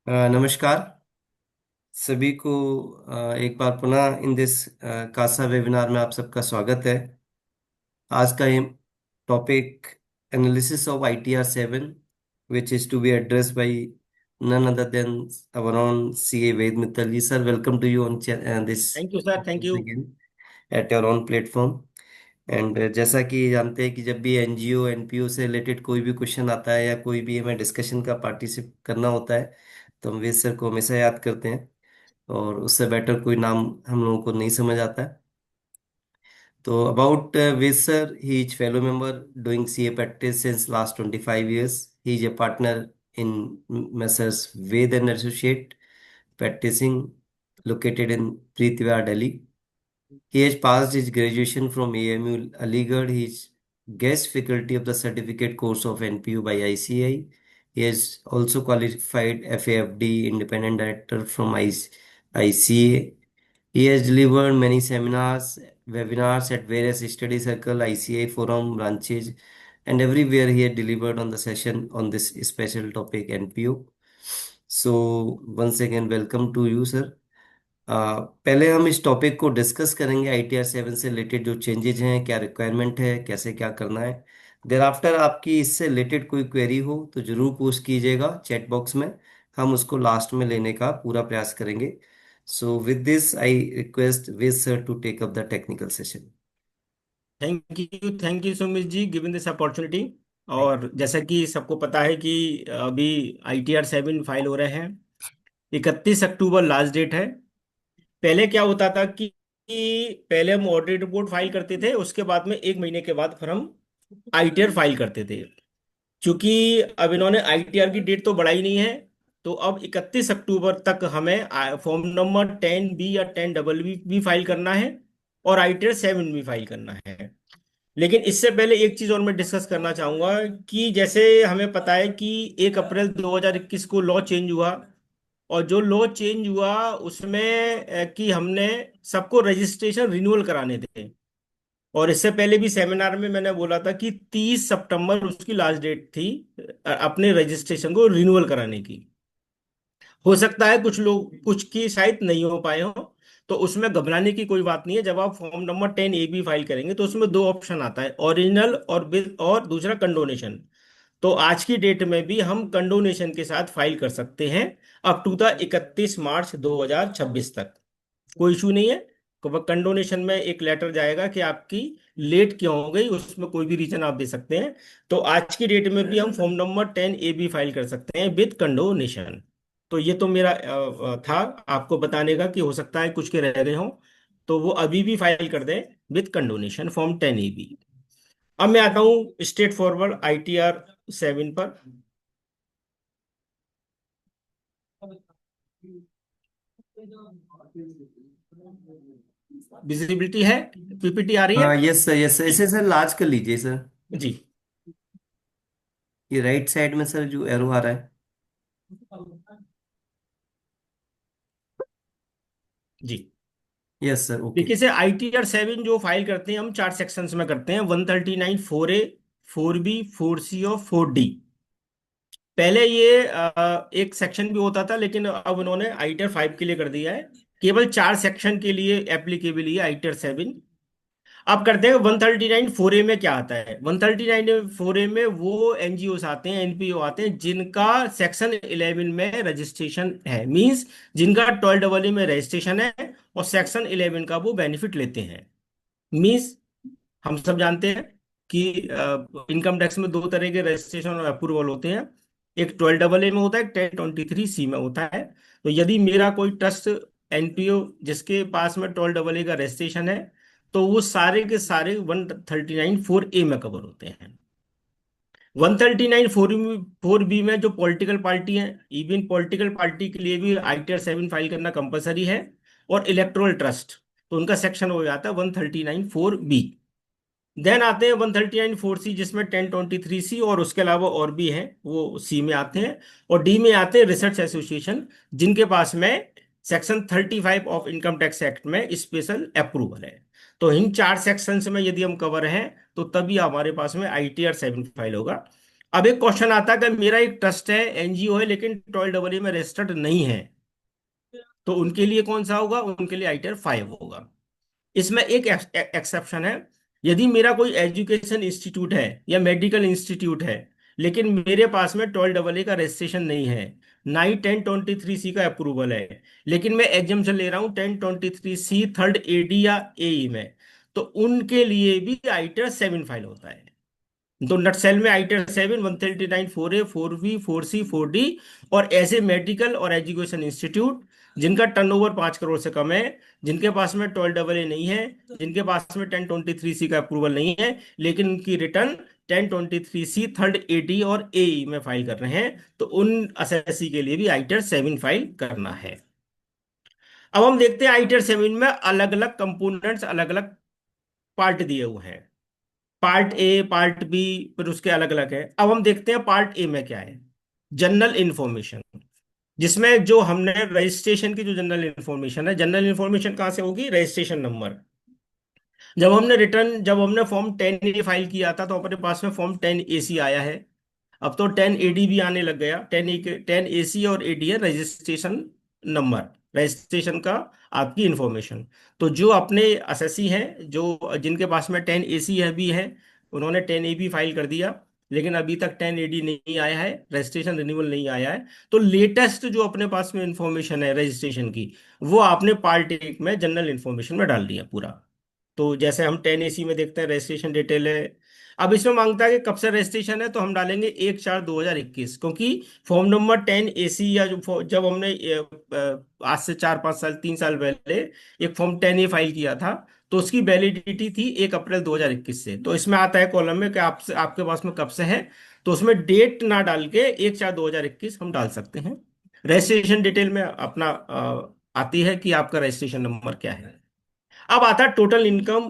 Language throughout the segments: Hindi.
नमस्कार सभी को। एक बार पुनः इन दिस कासा वेबिनार में आप सबका स्वागत है। आज का ये topic analysis of ITR-7 which is to be addressed by none other than our own CA Ved Mittal ji. Sir, welcome to you on this thank you sir, thank you. again at your own platform. And जैसा कि जानते हैं कि जब भी एनजीओ एनपीओ से रिलेटेड कोई भी क्वेश्चन आता है या कोई भी हमें डिस्कशन का पार्टिसिपेट करना होता है तो हम वेद सर को हमेशा याद करते हैं, और उससे बेटर कोई नाम हम लोगों को नहीं समझ आता है। तो about Ved sir, he is fellow member doing CA practice since last 25 years. He is a partner in Messrs. Ved and Associate practicing located in Prithvigar, Delhi. He has passed his graduation from AMU Aligarh. He is guest faculty of the certificate course of NPU by ICI. He has also qualified FAFD independent director from ICA. He has delivered many seminars, webinars at various study circle, ICA forum branches, and everywhere he had delivered on the session on this special topic NPO. So once again, welcome to you, sir. पहले हम इस टॉपिक को डिस्कस करेंगे, ITR-7 से रिलेटेड जो चेंजेज हैं, क्या रिक्वायरमेंट है, कैसे क्या करना है। देर आफ्टर आपकी इससे रिलेटेड कोई क्वेरी हो तो जरूर पोस्ट कीजिएगा चैट बॉक्स में, हम उसको लास्ट में लेने का पूरा प्रयास करेंगे। So with this I request with sir to take up the technical session. Thank you Sumit ji, given this opportunity. और जैसा कि सबको पता है कि अभी ITR-7 फाइल हो रहे हैं। 31 अक्टूबर लास्ट डेट है। पहले क्या होता था कि पहले हम ऑडिट रिपोर्ट फाइल करते थे, उसके बाद में 1 महीने के बाद फिर हम ITR फाइल करते थे। क्योंकि अब इन्होंने ITR की डेट तो बढ़ाई नहीं है, तो अब 31 अक्टूबर तक हमें फॉर्म नंबर 10B या 10BB भी फाइल करना है और ITR-7 भी फाइल करना है। लेकिन इससे पहले एक चीज और मैं डिस्कस करना चाहूंगा कि जैसे हमें पता है कि 1 अप्रैल 2021 को लॉ चेंज हुआ, और जो लॉ चेंज हुआ उसमें कि हमने सबको रजिस्ट्रेशन रिन्यूअल कराने थे। और इससे पहले भी सेमिनार में मैंने बोला था कि 30 सितंबर उसकी लास्ट डेट थी अपने रजिस्ट्रेशन को रिन्यूअल कराने की। हो सकता है कुछ लोग कुछ की शायद नहीं हो पाए हो, तो उसमें घबराने की कोई बात नहीं है। जब आप फॉर्म नंबर 10AB फाइल करेंगे तो उसमें दो ऑप्शन आता है, ओरिजिनल और बिल, और दूसरा कंडोनेशन। तो आज की डेट में भी हम कंडोनेशन के साथ फाइल कर सकते हैं अप टू द 31 मार्च 2026 तक। कोई इशू नहीं है। कंडोनेशन में एक लेटर जाएगा कि आपकी लेट क्यों हो गई, उसमें कोई भी रीजन आप दे सकते हैं। तो आज की डेट में भी हम फॉर्म नंबर 10AB फाइल कर सकते हैं विद कंडोनेशन। तो ये तो मेरा था आपको बताने का कि हो सकता है कुछ के रह गए हों, तो वो अभी भी फाइल कर दें विद कंडोनेशन फॉर्म 10AB। अब मैं आता हूँ स्ट्रेट फॉरवर्ड ITR-7 पर। विजिबिलिटी है? PPT आ रही है? हाँ, यस सर, यस सर, इसे सर लार्ज कर लीजिए सर। जी। ये राइट साइड में सर जो एरो आ रहा है। जी, यस सर, ओके। देखिए से ITR-7 जो फाइल करते हैं हम 4 सेक्शंस में करते हैं, 139 4A, 4B, 4C और 4D। पहले ये एक सेक्शन भी होता था, लेकिन अब उन्होंने ITR-5 के लिए कर दिया है। केवल 4 सेक्शन के लिए एप्लीकेबल है ITR-7। अब करते हैं 139 4A में क्या आता है। 139 4A में वो NGOs आते हैं, NPO आते हैं जिनका सेक्शन 11 में रजिस्ट्रेशन है, मींस जिनका 12AA में रजिस्ट्रेशन है और सेक्शन 11 का वो बेनिफिट लेते हैं। मींस हम सब जानते हैं कि इनकम टैक्स में दो तरह के रजिस्ट्रेशन और अप्रूवल होते हैं। एक 12AA में होता है, 1023C में होता है। तो यदि मेरा कोई ट्रस्ट NPO जिसके पास में 12AA का रजिस्ट्रेशन है, तो वो सारे के सारे 139 4A में कवर होते हैं। 139 4B में जो पॉलिटिकल पार्टी है, इवन पॉलिटिकल पार्टी के लिए भी ITR-7 फाइल करना कंपलसरी है। और इलेक्टोरल ट्रस्ट, तो उनका सेक्शन हो जाता है 139 4B। देन आते हैं 139 4C जिसमें 1023C और उसके अलावा और भी हैं, वो C में आते हैं। और D में आते हैं रिसर्च एसोसिएशन, जिनके पास में section 35 of income tax act में स्पेशल अप्रूवल है। तो इन 4 सेक्शंस में यदि हम कवर हैं तो तभी हमारे पास में ITR-7 फाइल होगा। अब एक क्वेश्चन आता है कि मेरा एक ट्रस्ट है, एनजीओ है, लेकिन 12AA में रजिस्टर्ड नहीं है, तो उनके लिए कौन सा होगा? उनके लिए आईटीआर 5 होगा। इसमें एक एक्सेप्शन है। यदि मेरा कोई एजुकेशन इंस्टीट्यूट है या मेडिकल इंस्टीट्यूट है, लेकिन मेरे पास में 12AA का रजिस्ट्रेशन नहीं है, ना ही 1023C का अप्रूवल है, लेकिन मैं एग्जाम्पशन ले रहा हूँ 1023C थर्ड एडी या एई में, तो उनके लिए भी आईटीआर 7 फाइल होता है। तो नटसेल में ITR 7, 139, 4A, 4B, 4C, 4D, और ऐसे मेडिकल और एजुकेशन इंस्टीट्यूट जिनका टर्नओवर 5 करोड़ से कम है, जिनके पास में 12AA नहीं है, जिनके पास में 1023C का अप्रूवल नहीं है, लेकिन उनकी रिटर्न 1023C थर्ड एडी और एई में फाइल कर रहे हैं, तो उन असेसी के लिए भी आईटीआर 7 फाइल करना है। अब हम देखते हैं आईटीआर 7 में अलग अलग कंपोनेंट्स, अलग अलग पार्ट दिए हुए हैं। पार्ट ए, पार्ट बी, फिर उसके अलग अलग है। अब हम देखते हैं पार्ट ए में क्या है। जनरल इंफॉर्मेशन, जिसमें जो हमने रजिस्ट्रेशन की जो जनरल इंफॉर्मेशन है, जनरल इंफॉर्मेशन कहाँ से होगी? Registration number. जब हमने फॉर्म 10A फाइल किया था, तो अपने पास में फॉर्म 10AC आया है। अब तो 10AD भी आने लग गया। 10AC और AD है रजिस्ट्रेशन नंबर, रजिस्ट्रेशन का आपकी इंफॉर्मेशन। तो जो अपने असेसी हैं, जो जिनके पास में 10AC है भी है, उन्होंने 10AB फाइल कर दिया, लेकिन अभी तक 10AD नहीं आया है, रजिस्ट्रेशन रिन्यूअल नहीं आया है। तो लेटेस्ट जो अपने पास में इंफॉर्मेशन है रजिस्ट्रेशन की, वो आपने पार्ट एक में जनरल इंफॉर्मेशन में डाल दिया पूरा। तो जैसे हम 10AC में देखते हैं रजिस्ट्रेशन डिटेल है। अब इसमें मांगता है कि कब से रजिस्ट्रेशन है, तो हम डालेंगे 1/4/2021, क्योंकि फॉर्म नंबर 10AC या जब हमने आज से 4-5 साल, 3 साल पहले एक फॉर्म 10A फाइल किया था, तो उसकी वैलिडिटी थी 1 अप्रैल 2021 से। तो इसमें आता है कॉलम में कि आपसे, आपके पास में कब से है, तो उसमें डेट ना डाल के 1/4/2021 हम डाल सकते हैं। रजिस्ट्रेशन डिटेल में अपना आती है कि आपका रजिस्ट्रेशन नंबर क्या है। अब आता है total income,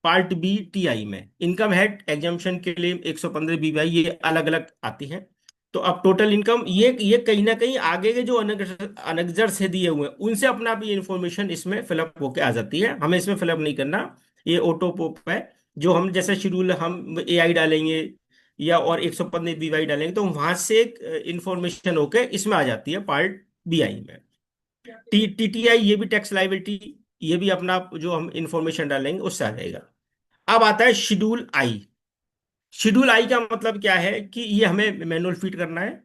part B TI में। इनकम है एग्जाम्पशन के लिए 115 BVI, ये अलग अलग आती हैं। तो अब टोटल इनकम, ये कहीं ना कहीं आगे के जो अनग्जर से दिए हुए हैं, उनसे अपना आप ये इंफॉर्मेशन इसमें फिलअप होके आ जाती है, हमें इसमें फिलअप नहीं करना। ये ऑटो पोप है। जो हम जैसे शेड्यूल हम एआई डालेंगे या और 115 BVI डालेंगे, तो वहां से इंफॉर्मेशन होके इसमें आ जाती है पार्ट बीआई में। टीटीआई, ये भी टैक्स लाइबिलिटी, ये भी अपना जो हम इंफॉर्मेशन डालेंगे उससे आ जाएगा। अब आता है शेड्यूल आई। शेड्यूल आई का मतलब क्या है कि ये हमें मैनुअल फीड करना है।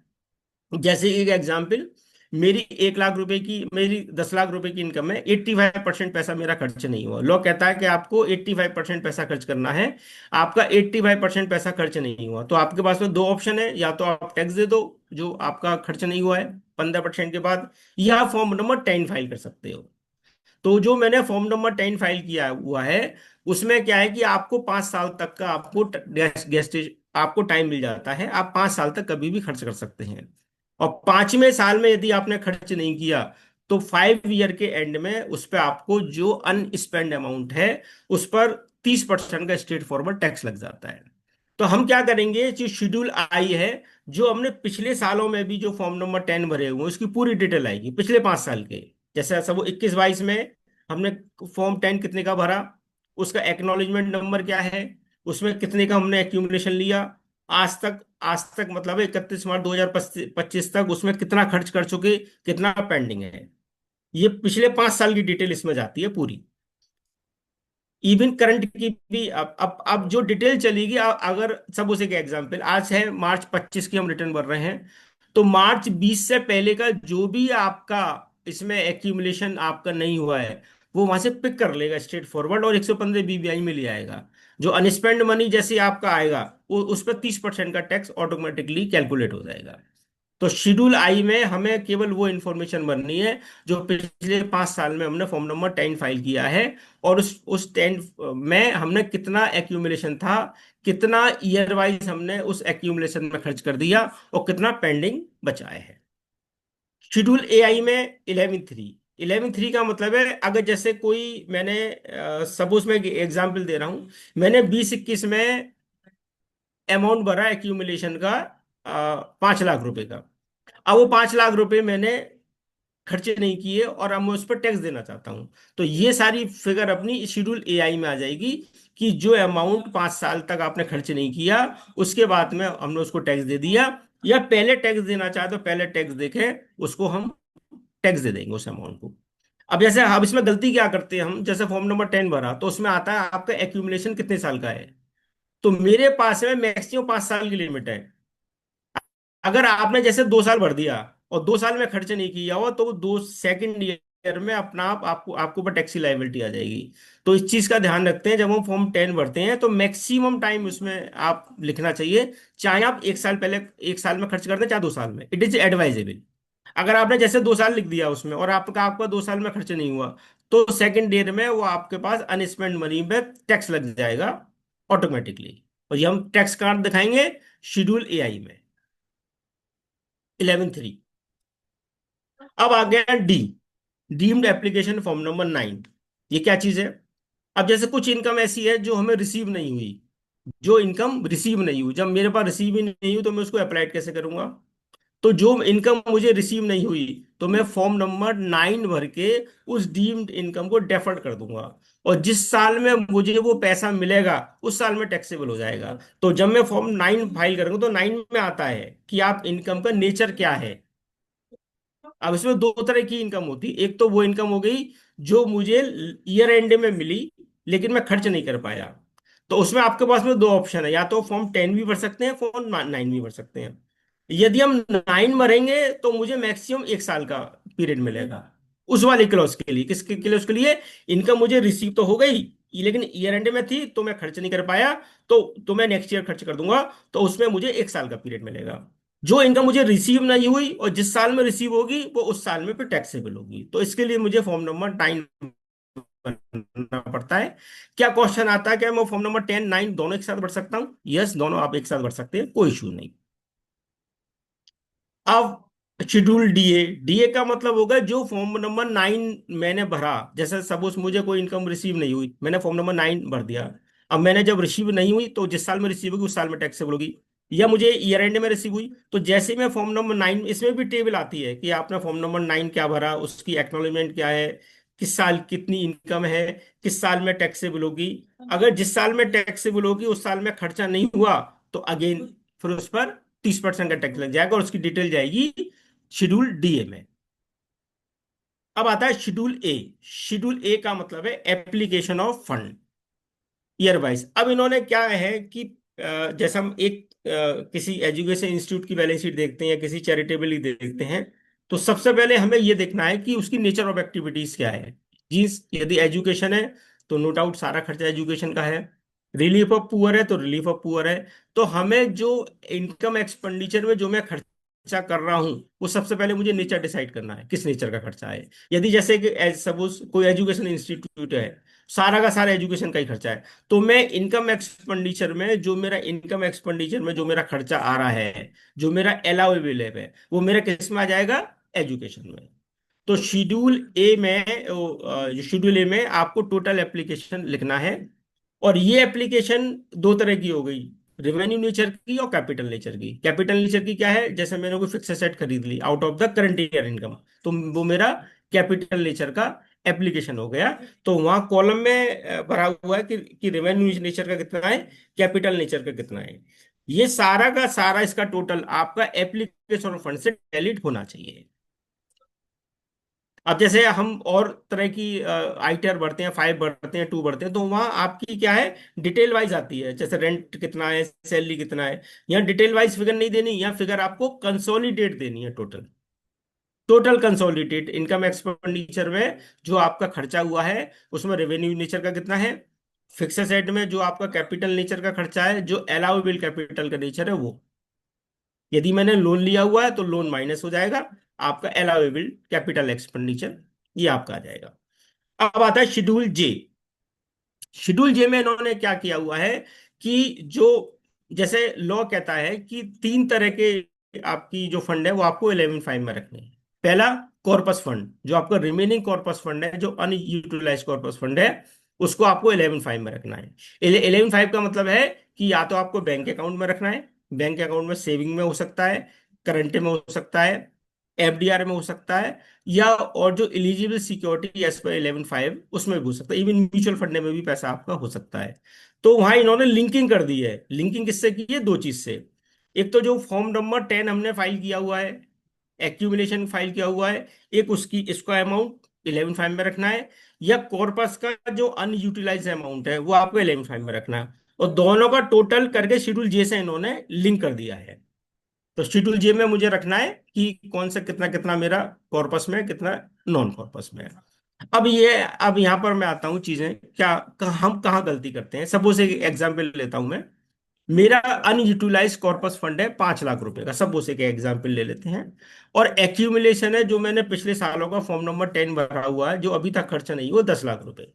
जैसे एक एग्जांपल, मेरी 1 लाख रुपए की, मेरी 10 लाख रुपए की इनकम है, 85% पैसा मेरा खर्च नहीं हुआ। लॉ कहता है कि आपको 85% पैसा खर्च करना है। आपका 85% पैसा खर्च नहीं हुआ, तो आपके पास में दो ऑप्शन है, या तो आप टैक्स दे दो जो आपका खर्च नहीं हुआ है 15% के बाद, या फॉर्म नंबर 10 फाइल कर सकते हो। तो जो मैंने फॉर्म नंबर 10 फाइल किया हुआ है, उसमें क्या है कि आपको 5 साल तक का आपको गेस्ट आपको टाइम मिल जाता है। आप 5 साल तक कभी भी खर्च कर सकते हैं। और 5वें साल में यदि आपने खर्च नहीं किया, तो 5 ईयर के एंड में उस पर आपको जो अनस्पेंड अमाउंट है, उस पर 30% का स्ट्रेट फॉरवर्ड टैक्स लग जाता है। तो हम क्या करेंगे, जो शेड्यूल आई है, जो हमने पिछले सालों में भी जो फॉर्म नंबर 10 भरे हुए हैं, उसकी पूरी डिटेल आएगी पिछले 5 साल के। जैसे ऐसा वो 21-22 में हमने फॉर्म 10 कितने का भरा, उसका एक्नॉलेजमेंट नंबर क्या है, उसमें कितने का हमने एक्यूमुलेशन लिया, आज तक मतलब 31 मार्च 2025 तक उसमें कितना खर्च कर चुके, कितना पेंडिंग है। ये पिछले 5 साल की डिटेल इसमें जाती है पूरी। इवन करंट की भी। अब जो डिटेल चलेगी, अगर सपोज एक एग्जांपल, आज है मार्च 25 की हम रिटर्न भर रहे हैं, तो मार्च 20 से पहले का जो भी आपका इसमें एक्यूमुलेशन आपका नहीं हुआ है, वो वहां से पिक कर लेगा स्ट्रेट फॉरवर्ड, और 115 BVI में ले आएगा। जो अनस्पेंड मनी जैसे आपका आएगा, वो उस पर 30% का टैक्स ऑटोमेटिकली कैलकुलेट हो जाएगा। तो शेड्यूल आई में हमें केवल वो इंफॉर्मेशन भरनी है जो पिछले 5 साल में हमने फॉर्म नंबर 10 फाइल किया है, और उस 10 में हमने कितना एक्यूमुलेशन था, कितना ईयर वाइज हमने उस एक्यूमुलेशन में खर्च कर दिया, और कितना पेंडिंग बचाए है। शेड्यूल ए आई में 11(3). 11(3) का मतलब है, अगर जैसे कोई मैंने सपोज मैं एग्जांपल दे रहा हूं, मैंने 20-21 में अमाउंट भरा एक्यूमुलेशन का 5 लाख रुपए का। अब वो 5 लाख रुपए मैंने खर्चे नहीं किए, और अब मैं उस पर टैक्स देना चाहता हूं, तो ये सारी फिगर अपनी शेड्यूल एआई में आ जाएगी कि जो अमाउंट 5 साल तक आपने खर्च नहीं किया, उसके बाद में हमने उसको टैक्स दे दिया, या पहले टैक्स देना चाहे तो पहले टैक्स देके उसको हम टैक्स दे देंगे उस अमाउंट को। अब जैसे अब इसमें गलती क्या करते हैं हम, जैसे फॉर्म नंबर 10 भरा तो उसमें आता है आपका एक्यूमुलेशन कितने साल का है। तो मेरे पास में मैक्सिमम 5 साल की लिमिट है। अगर आपने जैसे 2 साल भर दिया और 2 साल में खर्च नहीं किया हो, तो वो दो सेकंड ईयर में अपना आप आपको आपके ऊपर टैक्सी लाइबिलिटी आ जाएगी। तो इस चीज का ध्यान रखते हैं जब हम फॉर्म 10 भरते हैं, तो मैक्सिमम टाइम उसमें आप लिखना चाहिए। चाहे आप 1 साल पहले 1 साल में खर्च करते हैं, चाहे 2 साल में, इट इज एडवाइजेबल। अगर आपने जैसे 2 साल लिख दिया उसमें और आपका आपका 2 साल में खर्च नहीं हुआ, तो सेकंड ईयर में वो आपके पास अनस्पेंड मनी पे टैक्स लग जाएगा ऑटोमेटिकली। और ये हम टैक्स कार्ड दिखाएंगे शेड्यूल एआई में 11(3). अब आ गया D, deemed application form number 9। ये क्या चीज है? अब जैसे कुछ इनकम ऐसी है जो हमें रिसीव नहीं हुई, जो इनकम रिसीव नहीं हुई, जब मेरे पास रिसीव ही नहीं हुई तो मैं उसको अप्लाइड कैसे करूंगा? तो जो इनकम मुझे रिसीव नहीं हुई, तो मैं फॉर्म नंबर 9 भर के उस डीम्ड इनकम को डेफर्ड कर दूंगा। और जिस साल में मुझे वो पैसा मिलेगा, उस साल में टैक्सेबल हो जाएगा। तो जब मैं फॉर्म 9 फाइल करूंगा तो 9 में आता है कि आप इनकम का नेचर क्या है। अब इसमें दो तरह की इनकम होती, एक तो वो इनकम हो गई जो मुझे ईयर एंड में मिली लेकिन मैं खर्च नहीं कर पाया। तो उसमें आपके पास में दो ऑप्शन है, या तो फॉर्म 10 भी भर सकते हैं, फॉर्म 9 भी भर सकते हैं। यदि हम 9 भरेंगे तो मुझे मैक्सिमम 1 साल का पीरियड मिलेगा उस वाले क्लॉज के लिए। किसके के लिए? उसके लिए इनकम मुझे रिसीव तो हो गई लेकिन ईयर एंड में थी तो मैं खर्च नहीं कर पाया, तो मैं नेक्स्ट ईयर खर्च कर दूंगा। तो उसमें मुझे 1 साल का पीरियड मिलेगा। जो इनकम मुझे रिसीव नहीं हुई और जिस साल में रिसीव होगी वो उस साल में फिर टैक्सेबल होगी। तो इसके लिए मुझे फॉर्म नंबर 9 भरना पड़ता है। क्या क्वेश्चन आता है क्या मैं फॉर्म नंबर 10 9 दोनों एक साथ भर सकता हूँ? यस, दोनों आप एक साथ भर सकते हैं, कोई इशू नहीं। अब शेड्यूल डीए, डीए का मतलब होगा जो फॉर्म नंबर 9 मैंने भरा। जैसे सपोज मुझे कोई इनकम रिसीव नहीं हुई, मैंने फॉर्म नंबर 9 भर दिया। अब मैंने जब रिसीव नहीं हुई तो जिस साल में रिसीव होगी उस साल में टैक्सेबल होगी। या मुझे ईयर एंड में रिसीव हुई, तो जैसे मैं फॉर्म नंबर 9, इसमें भी टेबल आती है कि आपने फॉर्म नंबर 9 क्या भरा, उसकी एक्नॉलेजमेंट क्या है, किस साल कितनी इनकम है, किस साल में टैक्सेबल होगी। अगर जिस साल में टैक्सेबल होगी उस साल में खर्चा नहीं हुआ, तो अगेन फिर उस पर 30% का टैक्स लग जाएगा और उसकी डिटेल जाएगी शेड्यूल डीए में। अब आता है शेड्यूल ए। शेड्यूल ए का मतलब है application of fund year wise. अब इन्होंने क्या है कि जैसे हम एक किसी एजुकेशन इंस्टीट्यूट की बैलेंस शीट देखते हैं या किसी चैरिटेबल देखते हैं, तो सबसे पहले हमें यह देखना है कि उसकी नेचर ऑफ एक्टिविटीज क्या है। जिस यदि एजुकेशन है तो नो डाउट सारा खर्चा एजुकेशन का है। रिलीफ ऑफ पुअर है तो रिलीफ ऑफ पुअर है। तो हमें जो इनकम एक्सपेंडिचर में जो मैं खर्चा कर रहा हूं, वो सबसे पहले मुझे नेचर डिसाइड करना है किस नेचर का खर्चा है। यदि जैसे कि एज सपोज कोई एजुकेशन इंस्टीट्यूट है, सारा का सारा एजुकेशन का ही खर्चा है, तो मैं इनकम एक्सपेंडिचर में जो मेरा इनकम एक्सपेंडिचर में जो मेरा खर्चा आ रहा है, जो मेरा अलाउेबल है, वो मेरा किस में आ जाएगा? एजुकेशन में। तो शेड्यूल ए में शेड्यूल ए में आपको टोटल एप्लीकेशन लिखना है। और ये एप्लीकेशन दो तरह की हो गई, रेवेन्यू नेचर की और कैपिटल नेचर की। कैपिटल नेचर की क्या है? जैसे मैंने कोई फिक्स एसेट खरीद ली out of the current year income, तो वो मेरा कैपिटल नेचर का एप्लीकेशन हो गया। तो वहां कॉलम में भरा हुआ है कि रेवेन्यू नेचर का कितना है, कैपिटल नेचर का कितना है। ये सारा का सारा इसका टोटल आपका एप्लीकेशन फंड से डेलिट होना चाहिए। अब जैसे हम और तरह की आईटीआर भरते हैं, 5 भरते हैं, 2 भरते हैं, तो वहां आपकी क्या है, डिटेल वाइज आती है। जैसे रेंट कितना है, सैलरी कितना है। यहाँ डिटेल वाइज फिगर नहीं देनी, यहाँ फिगर आपको कंसोलिडेट देनी है। Total total consolidate income expenditure में जो आपका खर्चा हुआ है, उसमें रेवेन्यू नेचर का कितना है, फिक्स एसेट में जो आपका कैपिटल नेचर का खर्चा है, जो अलाउेबल कैपिटल का नेचर है वो। यदि मैंने लोन लिया हुआ है तो लोन माइनस हो जाएगा, आपका अलाउेबल कैपिटल एक्सपेंडिचर ये आपका आ जाएगा। अब आता है शेड्यूल जे। शेड्यूल जे में इन्होंने क्या किया हुआ है कि जो जैसे लॉ कहता है कि 3 तरह के आपकी जो फंड है वो आपको 11(5) में रखने हैं। पहला, कॉर्पस फंड, जो आपका रिमेनिंग कॉर्पस फंड है, जो अनयूटिलाइज कॉर्पस फंड है, उसको आपको 11(5) में रखना है। 11(5) का मतलब है कि या तो आपको बैंक अकाउंट में रखना है, बैंक अकाउंट में सेविंग में हो सकता है, करंट में हो सकता है, एफडीआर में हो सकता है, या और जो एलिजिबल सिक्योरिटी एज पर 11(5) उसमें भी हो सकता है। इवन म्यूचुअल फंड में भी पैसा आपका हो सकता है। तो वहां इन्होंने लिंकिंग कर दी है। लिंकिंग किससे की है? दो चीज से। एक तो जो फॉर्म नंबर 10 हमने फाइल किया हुआ है, एक्यूमुलेशन फाइल किया हुआ है, एक उसकी इसका अमाउंट 11.5 में रखना है, या कॉर्पस का जो अनयूटिलाइज अमाउंट है वो आपको 11.5 में रखना है। और दोनों का टोटल करके शेड्यूल जे से इन्होंने लिंक कर दिया है। तो शेड्यूल जे में मुझे रखना है कि कौन सा कितना कितना मेरा कॉर्पस में है, कितना नॉन कॉर्पस में है। अब यहां पर मैं आता हूं चीजें क्या, हम कहाँ गलती करते हैं। सपोज एक एग्जांपल लेता हूं मैं। मेरा अनयूटिलाइज कॉर्पस फंड है 5 लाख रुपए का, सपोज एक एग्जांपल ले लेते हैं। और एक्यूमुलेशन है जो मैंने पिछले सालों का फॉर्म नंबर 10 भरा हुआ है, जो अभी तक खर्चा नहीं, वो 10 लाख रुपए।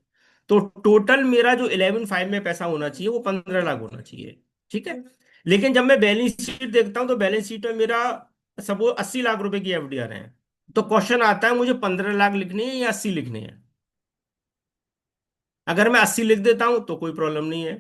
तो टोटल मेरा जो 11.5 में पैसा होना चाहिए वो 15 लाख होना चाहिए। ठीक है। लेकिन जब मैं बैलेंस शीट देखता हूं तो बैलेंस शीट में मेरा सपोज 80 लाख रुपए की एफडीआर है। तो क्वेश्चन आता है, मुझे 15 लाख लिखनी है या 80 लिखनी है? अगर मैं 80 लिख देता हूं तो कोई प्रॉब्लम नहीं है।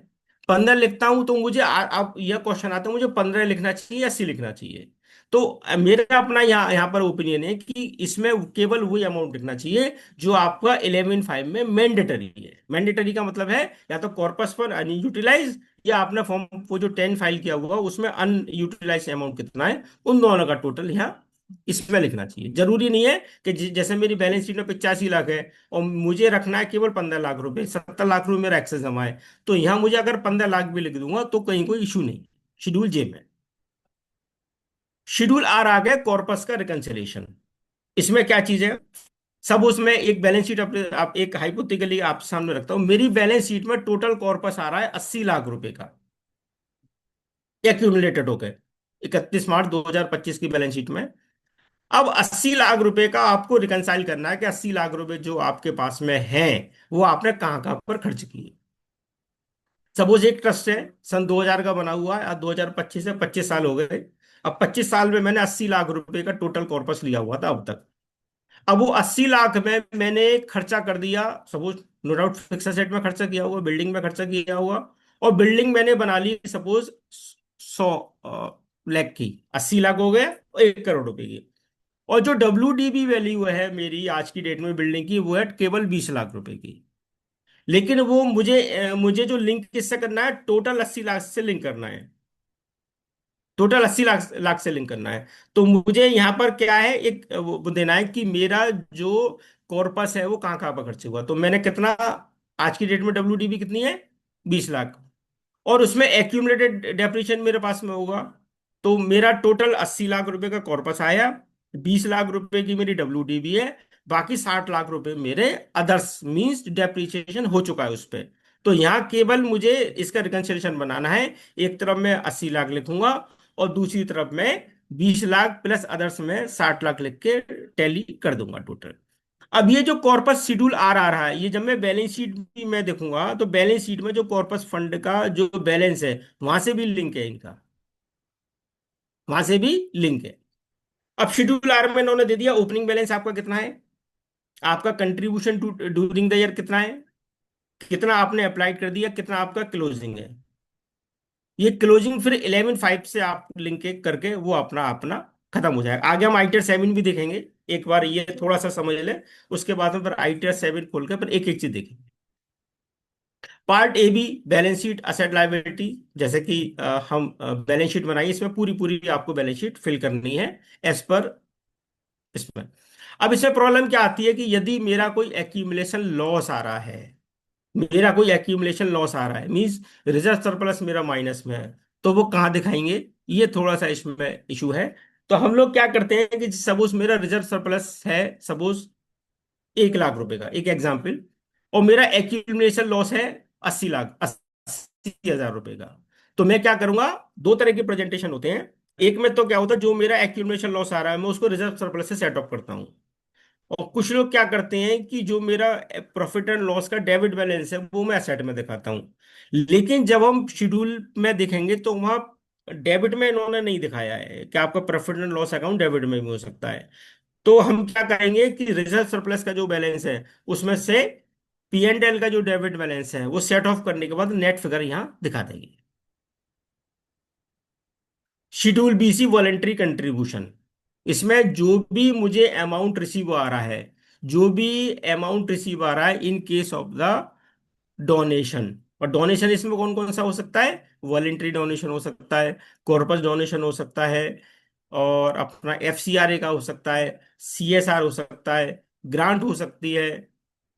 15 लिखता हूं तो मुझे अब यह क्वेश्चन आता है, मुझे 15 लिखना चाहिए या 80 लिखना चाहिए? तो मेरा अपना यहाँ यहाँ पर ओपिनियन है कि इसमें केवल वही अमाउंट लिखना चाहिए जो आपका 11.5 में मैंडेटरी है। मैंडेटरी का मतलब है या तो कॉर्पस पर अनयूटिलाइज, या आपने फॉर्म वो जो 10 फाइल किया हुआ उसमें अनयूटिलाइज अमाउंट कितना है, उन दोनों का टोटल यहाँ इसमें लिखना चाहिए। जरूरी नहीं है कि जैसे मेरी बैलेंस शीट में 85 लाख है और मुझे रखना है केवल 15 लाख रुपए, 70 लाख रुपए मेरा एक्सेस जमा है, तो यहां मुझे अगर 15 लाख भी लिख दूंगा तो कहीं कोई इशू नहीं। शेड्यूल जे में। शेड्यूल आर आ गया कॉर्पस का रिकंसिलिएशन। इसमें क्या चीज है? सब उसमें एक बैलेंस शीट अपने आप एक हाइपोथेटिकली आप सामने रखता हूं। मेरी बैलेंस शीट में टोटल कॉर्पस आ रहा है 80 लाख रुपए का, एक्यूमुलेटेड होकर 31 मार्च 2025 की बैलेंस शीट में। अब 80 लाख रुपए का आपको रिकंसाइल करना है कि 80 लाख रुपए जो आपके पास में है वो आपने कहां कहां पर खर्च किए। सपोज एक ट्रस्ट है, सन 2000 का बना हुआ है, आज 2025 से 25 साल हो गए। अब 25 साल में मैंने 80 लाख रुपए का टोटल कॉर्पस लिया हुआ था अब तक। अब वो 80 लाख में मैंने खर्चा कर दिया, suppose no doubt fix asset में खर्चा किया हुआ, बिल्डिंग में खर्चा किया हुआ। और बिल्डिंग मैंने बना ली सपोज 100 लाख की, 80 लाख हो गए और 1 करोड़ रुपए की। और जो WDB वैल्यू है मेरी आज की डेट में बिल्डिंग की, वो है केवल 20 लाख रुपए की। लेकिन वो मुझे जो लिंक किससे करना है, टोटल 80 लाख से लिंक करना है। टोटल 80 लाख लाख से लिंक करना है। तो मुझे यहाँ पर क्या है, एक वो देना है कि मेरा जो कॉर्पस है वो कहाँ कहाँ पर खर्च हुआ। तो मैंने कितना, आज की डेट में WDB कितनी है? 20 लाख। और उसमें एक्यूमुलेटेड डेप्रिसिएशन मेरे पास में होगा। तो मेरा टोटल 80 लाख रुपए का कॉर्पस आया, 20 लाख रुपए की मेरी WDB है, बाकी 60 लाख रुपए मेरे अदर्स मींस डेप्रिसिएशन हो चुका है उस पे। तो यहाँ केवल मुझे इसका रिकंसिलिएशन बनाना है। एक तरफ मैं 80 लाख लिखूंगा और दूसरी तरफ मैं 20 लाख प्लस अदर्स में 60 लाख लिख के टैली कर दूंगा टोटल। अब ये जो कॉर्पस शेड्यूल आर आ रहा है, ये जब मैं बैलेंस शीट भी मैं देखूंगा तो बैलेंस शीट में जो कॉर्पस फंड का जो बैलेंस है वहां से भी लिंक है इनका, वहां से भी लिंक है। अब शेड्यूल आर में इन्होंने दे दिया ओपनिंग बैलेंस आपका कितना है, आपका contribution to during the year कितना है, कितना आपने अप्लाइड कर दिया, कितना आपका क्लोजिंग है। ये क्लोजिंग फिर 11/5 से आप लिंक करके वो अपना अपना खत्म हो जाएगा। आगे हम ITR-7 भी देखेंगे। एक बार ये थोड़ा सा समझ ले, उसके बाद में फिर ITR-7 खोल के फिर एक एक चीज देखेंगे। Part A B, balance sheet asset liability. जैसे कि हम बैलेंस शीट बनाइए, इसमें पूरी पूरी आपको बैलेंस शीट फिल करनी है एज पर इसमें। अब इसमें प्रॉब्लम क्या आती है कि यदि मेरा कोई एक्यूमुलेशन लॉस आ रहा है, मेरा कोई एक्यूमुलेशन लॉस आ रहा है मींस रिजर्व सरप्लस मेरा माइनस में है, तो वो कहाँ दिखाएंगे? ये थोड़ा सा इसमें इशू है। तो हम लोग क्या करते हैं कि सपोज मेरा रिजर्व सरप्लस है सपोज 1 लाख रुपए का, एक एग्जाम्पल, और मेरा एक्यूमुलेशन लॉस है 80 लाख, 80 हजार रुपए का। तो मैं क्या करूंगा, दो तरह के प्रेजेंटेशन होते हैं। एक में तो क्या होता है, जो मेरा एक्यूमुलेशन लॉस आ रहा है मैं उसको रिजर्व सरप्लस से सेट ऑफ करता हूँ। और कुछ लोग क्या करते हैं कि जो मेरा प्रॉफिट एंड लॉस का डेबिट बैलेंस है वो मैं एसेट में दिखाता हूँ। लेकिन जब हम शेड्यूल में देखेंगे तो वहां डेबिट में इन्होंने नहीं दिखाया है कि आपका profit and loss account debit में भी हो सकता है। तो हम क्या करेंगे कि रिजर्व सरप्लस का जो बैलेंस है उसमें से P&L का जो डेबिट बैलेंस है वो सेट ऑफ करने के बाद नेट फिगर यहां दिखा देंगे। Schedule BC voluntary contribution. इसमें जो भी मुझे अमाउंट रिसीव आ रहा है, जो भी अमाउंट रिसीव आ रहा है in case of the donation, और डोनेशन इसमें कौन कौन सा हो सकता है? वॉलेंट्री डोनेशन हो सकता है, कॉर्पस डोनेशन हो सकता है, और अपना FCRA का हो सकता है, CSR हो सकता है, ग्रांट हो सकती है।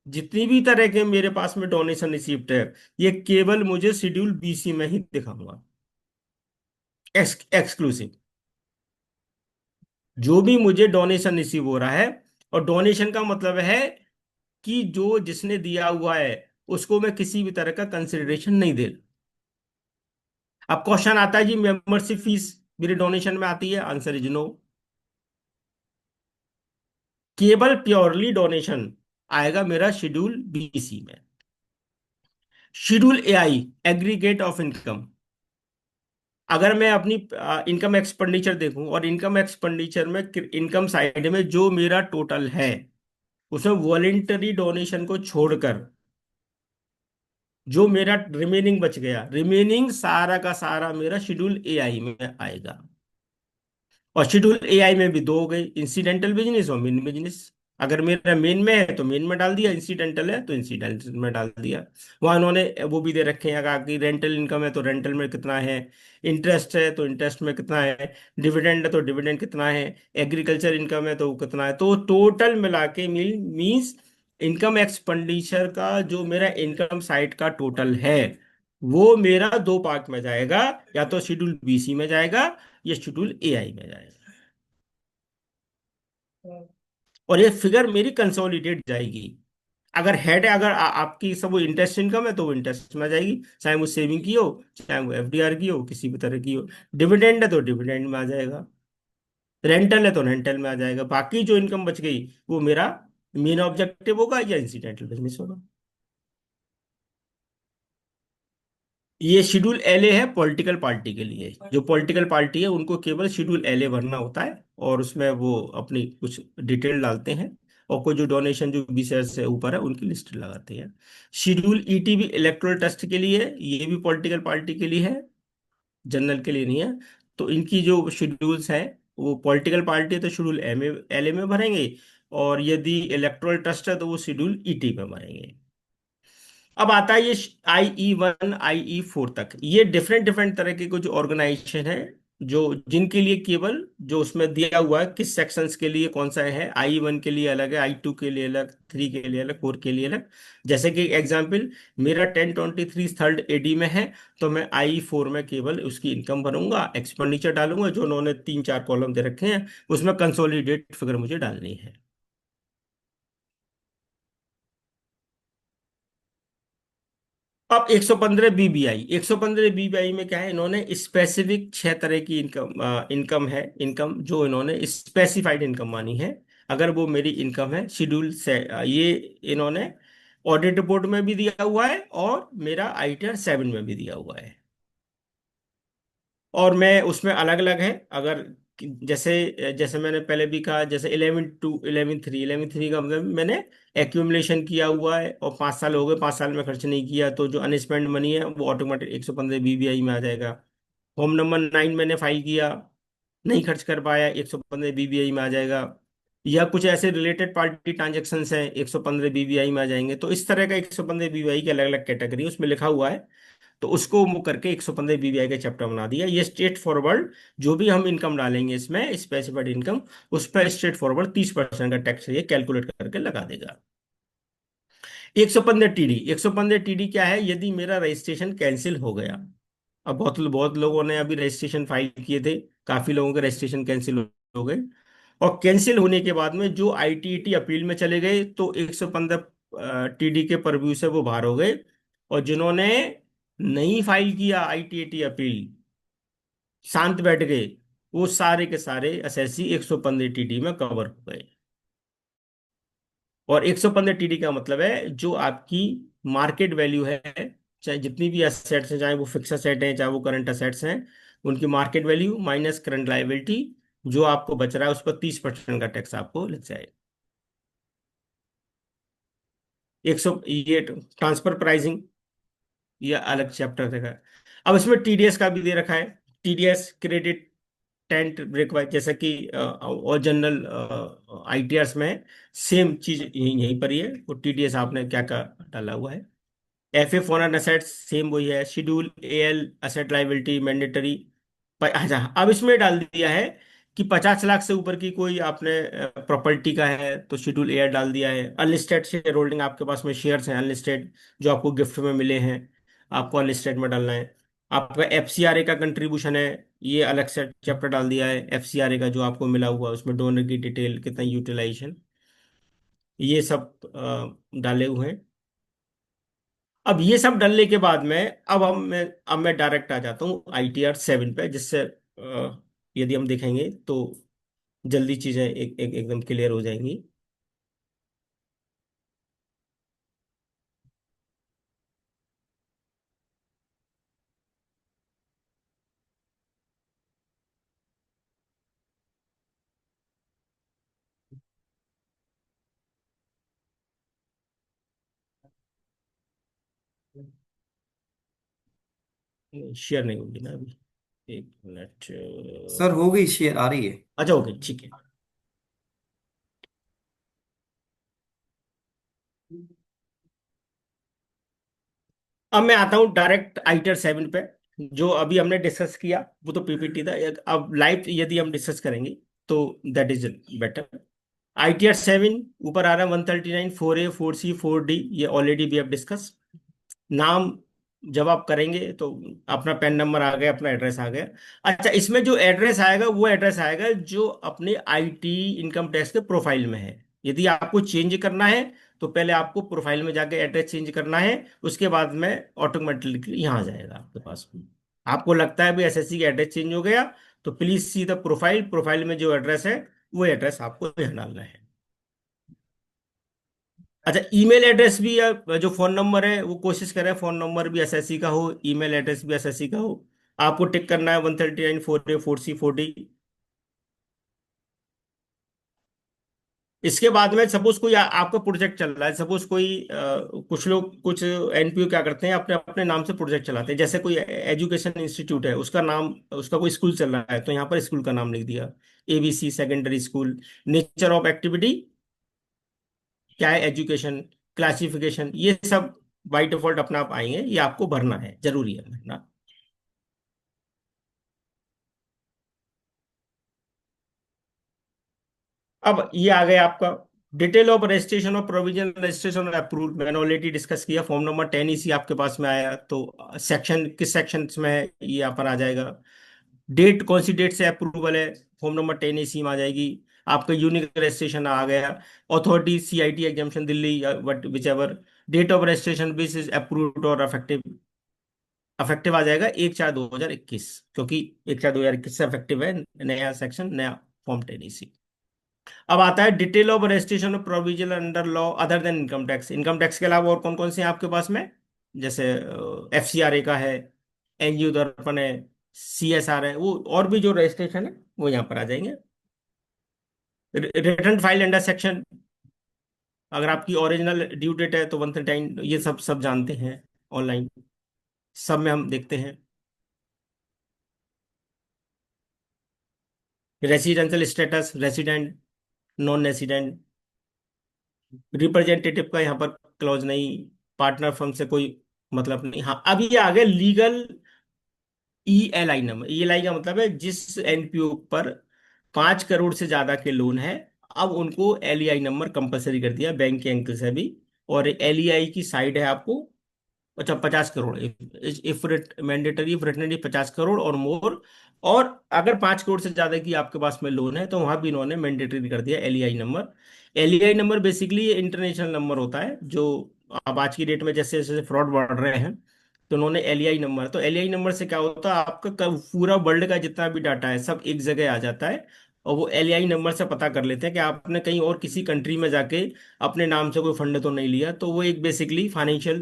जितनी भी तरह के मेरे पास में डोनेशन रिसिप्ट है, ये केवल मुझे शेड्यूल BC में ही दिखाऊंगा, एक्सक्लूसिव। जो भी मुझे डोनेशन रिसीव हो रहा है, और डोनेशन का मतलब है कि जो जिसने दिया हुआ है उसको मैं किसी भी तरह का कंसिडरेशन नहीं दे रहा। अब क्वेश्चन आता है जी, मेंबरशिप फीस मेरे डोनेशन में आती है? Answer is no. केवल प्योरली डोनेशन आएगा मेरा शेड्यूल BC में। Schedule AI, aggregate of income. अगर मैं अपनी इनकम एक्सपेंडिचर देखूं, और इनकम एक्सपेंडिचर में इनकम साइड में जो मेरा टोटल है, उसमें वॉलेंटरी डोनेशन को छोड़कर जो मेरा रिमेनिंग बच गया, रिमेनिंग सारा का सारा मेरा शेड्यूल AI में आएगा। और शेड्यूल AI में भी दो हो गए, इंसिडेंटल बिजनेस और मेन बिजनेस। अगर मेरा मेन में है तो मेन में डाल दिया, इंसिडेंटल है तो इंसिडेंटल में डाल दिया। वहां उन्होंने वो भी दे रखे हैं, अगर कि रेंटल इनकम है तो रेंटल में कितना है, इंटरेस्ट है तो इंटरेस्ट में कितना है, डिविडेंड है तो डिविडेंड कितना है, एग्रीकल्चर इनकम है तो वो कितना है। तो टोटल मिला के मीन्स इनकम एक्सपेंडिचर का जो मेरा इनकम साइड का टोटल है, वो मेरा दो पार्ट में जाएगा, या तो शेड्यूल BC में जाएगा या शेड्यूल AI में जाएगा। और ये फिगर मेरी कंसोलिडेट जाएगी। अगर हेड है, अगर आपकी सब वो इंटरेस्ट इनकम है तो वो इंटरेस्ट में आ जाएगी, चाहे वो सेविंग की हो, चाहे वो FDR की हो, किसी भी तरह की हो। डिविडेंड है तो डिविडेंड में आ जाएगा, रेंटल है तो रेंटल में आ जाएगा। बाकी जो इनकम बच गई वो मेरा मेन ऑब्जेक्टिव होगा या इंसिडेंटल बिजनेस होगा। ये शेड्यूल LA है पॉलिटिकल पार्टी के लिए। जो पॉलिटिकल पार्टी है उनको केवल शेड्यूल LA भरना होता है, और उसमें वो अपनी कुछ डिटेल डालते हैं, और कोई जो डोनेशन जो 20,000 से ऊपर है उनकी लिस्ट लगाते हैं। शेड्यूल ET भी इलेक्टोरल ट्रस्ट के लिए है, ये भी पॉलिटिकल पार्टी के लिए है, जनरल के लिए नहीं है। तो इनकी जो शेड्यूल्स हैं, वो पॉलिटिकल पार्टी है तो शेड्यूल LA में भरेंगे, और यदि इलेक्टोरल ट्रस्ट है तो वो शेड्यूल ET में भरेंगे। अब आता है ये IE1 IE4 तक, ये डिफरेंट डिफरेंट तरह के कुछ ऑर्गेनाइजेशन है, जो जिनके लिए केवल जो उसमें दिया हुआ है किस सेक्शंस के लिए कौन सा है। IE1 के लिए अलग है, I2 के लिए अलग, 3 के लिए अलग, 4 के लिए अलग। जैसे कि एग्जांपल, मेरा 1023 थर्ड AD में है, तो मैं IE4 में केवल उसकी इनकम भरूंगा, एक्सपेंडिचर डालूंगा, जो उन्होंने 3 4 कॉलम दे रखे हैं उसमें कंसोलिडेट फिगर मुझे डालनी है। अब 115 BBI, 115 BBI में क्या है, इन्होंने स्पेसिफिक 6 तरह की इनकम इनकम है, इनकम जो इन्होंने स्पेसिफाइड इनकम मानी है। अगर वो मेरी इनकम है शेड्यूल से, ये इन्होंने ऑडिट रिपोर्ट में भी दिया हुआ है और मेरा ITR-7 में भी दिया हुआ है। और मैं उसमें अलग अलग है, अगर जैसे जैसे मैंने पहले भी कहा, जैसे 11/2 11/3 का मतलब मैंने एक्यूमुलेशन किया हुआ है और 5 साल हो गए, 5 साल में खर्च नहीं किया, तो जो अनस्पेंड मनी है वो ऑटोमेटिक 115 BBI में आ जाएगा। फॉर्म नंबर 9 मैंने फाइल किया, नहीं खर्च कर पाया, 115 BBI में आ जाएगा। या कुछ ऐसे रिलेटेड पार्टी ट्रांजेक्शन हैं, 115 BBI में आ जाएंगे। तो इस तरह का 115 BBI की अलग अलग कैटेगरी उसमें लिखा हुआ है। तो उसको मूव करके 115 BBI का चैप्टर बना दिया। ये स्ट्रेट फॉरवर्ड, जो भी हम इनकम डालेंगे इसमें स्पेसिफाइड इनकम, उस पर स्ट्रेट फॉरवर्ड 30% का टैक्स ये कैलकुलेट करके लगा देगा। 115 TD, 115 TD क्या है? यदि मेरा रजिस्ट्रेशन कैंसिल हो गया, अब बहुत बहुत लोगों ने अभी रजिस्ट्रेशन फाइल किए थे, काफी लोगों के रजिस्ट्रेशन कैंसिल हो गए, और कैंसिल होने के बाद में जो ITT अपील में चले गए, तो 115 TD के परव्यू से वो बाहर हो गए। और जिन्होंने नहीं फाइल किया ITT अपील, शांत बैठ गए, वो सारे के सारे एसएससी 115 TD में कवर हो गए। और 115 TD का मतलब है जो आपकी मार्केट वैल्यू है, चाहे जितनी भी एसेट्स हैं, चाहे वो फिक्स एसेट हैं चाहे वो करंट एसेट्स हैं, उनकी market value minus current liability, जो आपको बच रहा है उस पर 30% का टैक्स आपको लग जाएगा। 100 ये ट्रांसफर प्राइसिंग, ये अलग चैप्टर रहेगा। अब इसमें TDS का भी दे रखा है, TDS credit tent break wise, जैसा कि और जनरल ITRs में सेम चीज यहीं यहीं पर ही है। वो TDS आपने क्या क्या डाला हुआ है। FA फॉरेन असेट्स सेम वही है, schedule AL asset liability mandatory. अच्छा, अब इसमें डाल दिया है कि 50 लाख से ऊपर की कोई आपने प्रॉपर्टी का है तो शेड्यूल A डाल दिया है। अनलिस्टेड शेयर होल्डिंग, आपके पास में शेयर्स हैं अनलिस्टेड जो आपको गिफ्ट में मिले हैं, आपको अनलिस्टेड में डालना है। आपका FCRA का कंट्रीब्यूशन है, ये अलग से चैप्टर डाल दिया है। FCRA का जो आपको मिला हुआ उसमें डोनर की डिटेल, कितना यूटिलाइजेशन, ये सब डाले हुए हैं। अब ये सब डालने के बाद में अब मैं डायरेक्ट आ जाता हूँ ITR-7 पे, जिससे यदि हम देखेंगे तो जल्दी चीजें एकदम क्लियर हो जाएंगी। शेयर नहीं होगी ना अभी? एक मिनट। सर हो गई, शेयर आ रही है। अच्छा, ओके, ठीक है। अब मैं आता हूँ डायरेक्ट ITR-7 पे। जो अभी हमने डिस्कस किया वो तो PPT था, अब लाइव यदि हम डिस्कस करेंगे तो दैट इज बेटर। ITR-7 ऊपर आ रहा है 139, 4A, 4C, 4D, ये ऑलरेडी वी हैव डिस्कस। नाम जब आप करेंगे तो अपना पैन नंबर आ गया, अपना एड्रेस आ गया। अच्छा, इसमें जो एड्रेस आएगा वो एड्रेस आएगा जो अपने IT इनकम टैक्स के प्रोफाइल में है। यदि आपको चेंज करना है तो पहले आपको प्रोफाइल में जाके एड्रेस चेंज करना है, उसके बाद में ऑटोमेटिकली यहाँ आ जाएगा आपके पास में। आपको लगता है भाई SSC का एड्रेस चेंज हो गया, तो please see the profile, profile में जो एड्रेस है वो एड्रेस आपको यहाँ डालना है। अच्छा, ईमेल एड्रेस भी जो फोन नंबर है वो कोशिश करें फोन नंबर भी SSC का हो, ईमेल एड्रेस भी SSC का हो। आपको टिक करना है 139, 4A, 4C, 4D। इसके बाद में सपोज कोई आपका प्रोजेक्ट चल रहा है, सपोज कोई कुछ लोग, कुछ NPO क्या करते हैं, अपने अपने नाम से प्रोजेक्ट चलाते हैं। जैसे कोई एजुकेशन इंस्टीट्यूट है, उसका नाम, उसका कोई स्कूल चल रहा है तो यहाँ पर स्कूल का नाम लिख दिया, ABC secondary school. Nature of activity क्या है, एजुकेशन। क्लासिफिकेशन, ये सब बाई डिफॉल्ट अपना आप आएंगे, ये आपको भरना है, जरूरी है भरना। अब ये आ गया आपका डिटेल ऑफ रजिस्ट्रेशन और प्रोविजन रजिस्ट्रेशन और अप्रूवल, मैंने ऑलरेडी डिस्कस किया। फॉर्म नंबर 10 आपके पास में आया तो सेक्शन किस सेक्शन में है ये यहाँ पर आ जाएगा। डेट कौन सी डेट से अप्रूवल है, फॉर्म नंबर 10 में आ जाएगी। आपका यूनिक रजिस्ट्रेशन आ गया। अथॉरिटी CIT एग्जामिशन दिल्ली या what whichever. Date of registration this is approved और अफेक्टिव। अफेक्टिव आ जाएगा 1/4/2021, क्योंकि 1/4/2021 से अफेक्टिव है नया सेक्शन, नया फॉर्म 10। अब आता है detail of registration of provision under law other than income tax. Income tax के अलावा और कौन कौन से हैं आपके पास में? जैसे FCRA का है, NGO दर्पण है, CSR है, वो और भी जो रजिस्ट्रेशन है वो यहाँ पर आ जाएंगे। रिटर्न फाइल अंडर सेक्शन, अगर आपकी ओरिजिनल ड्यू डेट है तो 139, ये सब सब जानते हैं ऑनलाइन, सब में हम देखते हैं। Residential status, resident, non resident. Representative का यहाँ पर क्लॉज नहीं, पार्टनर फर्म से कोई मतलब नहीं। हाँ, अब ये आ गया लीगल ELI नंबर। ELI का मतलब है जिस NPO पर 5 करोड़ से ज्यादा के लोन है, अब उनको LEI नंबर कंपलसरी कर दिया बैंक के एंकल से भी। और LEI की साइड है आपको, अच्छा, 50 crore, if mandatory, if return 50 crore और मोर। और अगर 5 करोड़ से ज्यादा की आपके पास में लोन है तो वहां भी इन्होंने मैंडेटरी कर दिया LEI number. LEI number basically ये इंटरनेशनल नंबर होता है, जो अब आज की डेट में जैसे जैसे फ्रॉड बढ़ रहे हैं तो उन्होंने LEI नंबर, तो LEI नंबर से क्या होता है, आपका पूरा वर्ल्ड का जितना भी डाटा है सब एक जगह आ जाता है। और वो LEI नंबर से पता कर लेते हैं कि आपने कहीं और किसी कंट्री में जाके अपने नाम से कोई फंड तो नहीं लिया। तो वो एक बेसिकली फाइनेंशियल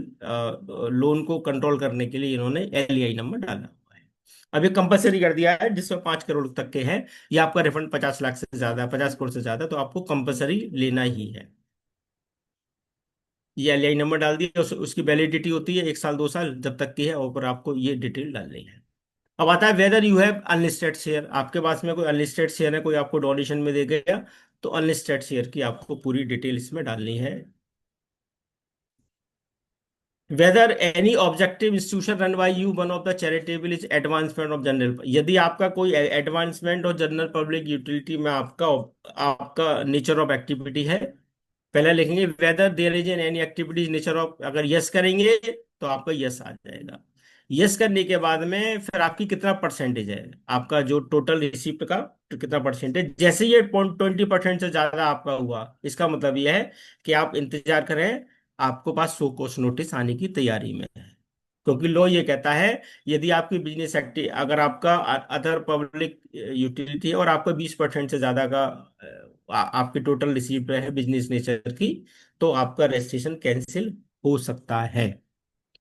लोन को कंट्रोल करने के लिए इन्होंने LEI नंबर डाला हुआ है। अब ये कंपलसरी कर दिया है, जिसमें 5 करोड़ तक के हैं या आपका रिफंड 50 लाख से ज्यादा, 50 करोड़ से ज्यादा, तो आपको कंपलसरी लेना ही है। ये LEI नंबर डाल दिया, उसकी वैलिडिटी होती है 1 साल 2 साल जब तक की है, और पर आपको ये डिटेल डालनी है। अब आता है whether you have unlisted share. आपके पास में कोई अनलिस्टेड शेयर है, कोई आपको डोनेशन में दे गया, तो अनलिस्टेड शेयर की आपको पूरी डिटेल इसमें डालनी है। Whether any objective institution run by you one of the charitable is advancement of general, यदि आपका कोई एडवांसमेंट और जनरल पब्लिक यूटिलिटी में आपका आपका नेचर ऑफ एक्टिविटी है। पहले लिखेंगे whether there is an any activities nature of, अगर यस करेंगे तो आपका यस आ जाएगा। यस करने के बाद में फिर आपकी कितना परसेंटेज है, आपका जो टोटल रिसिप्ट का तो कितना परसेंटेज, जैसे ये 20% से ज्यादा आपका हुआ, इसका मतलब यह है कि आप इंतजार करें, आपको पास सो कोर्स नोटिस आने की तैयारी में है। क्योंकि लॉ ये कहता है, यदि आपकी बिजनेस एक्टिव, अगर आपका अदर पब्लिक यूटिलिटी और आपका 20% से ज्यादा का आपकी टोटल रिसीप्ट है बिजनेस नेचर की, तो आपका रजिस्ट्रेशन कैंसिल हो सकता है।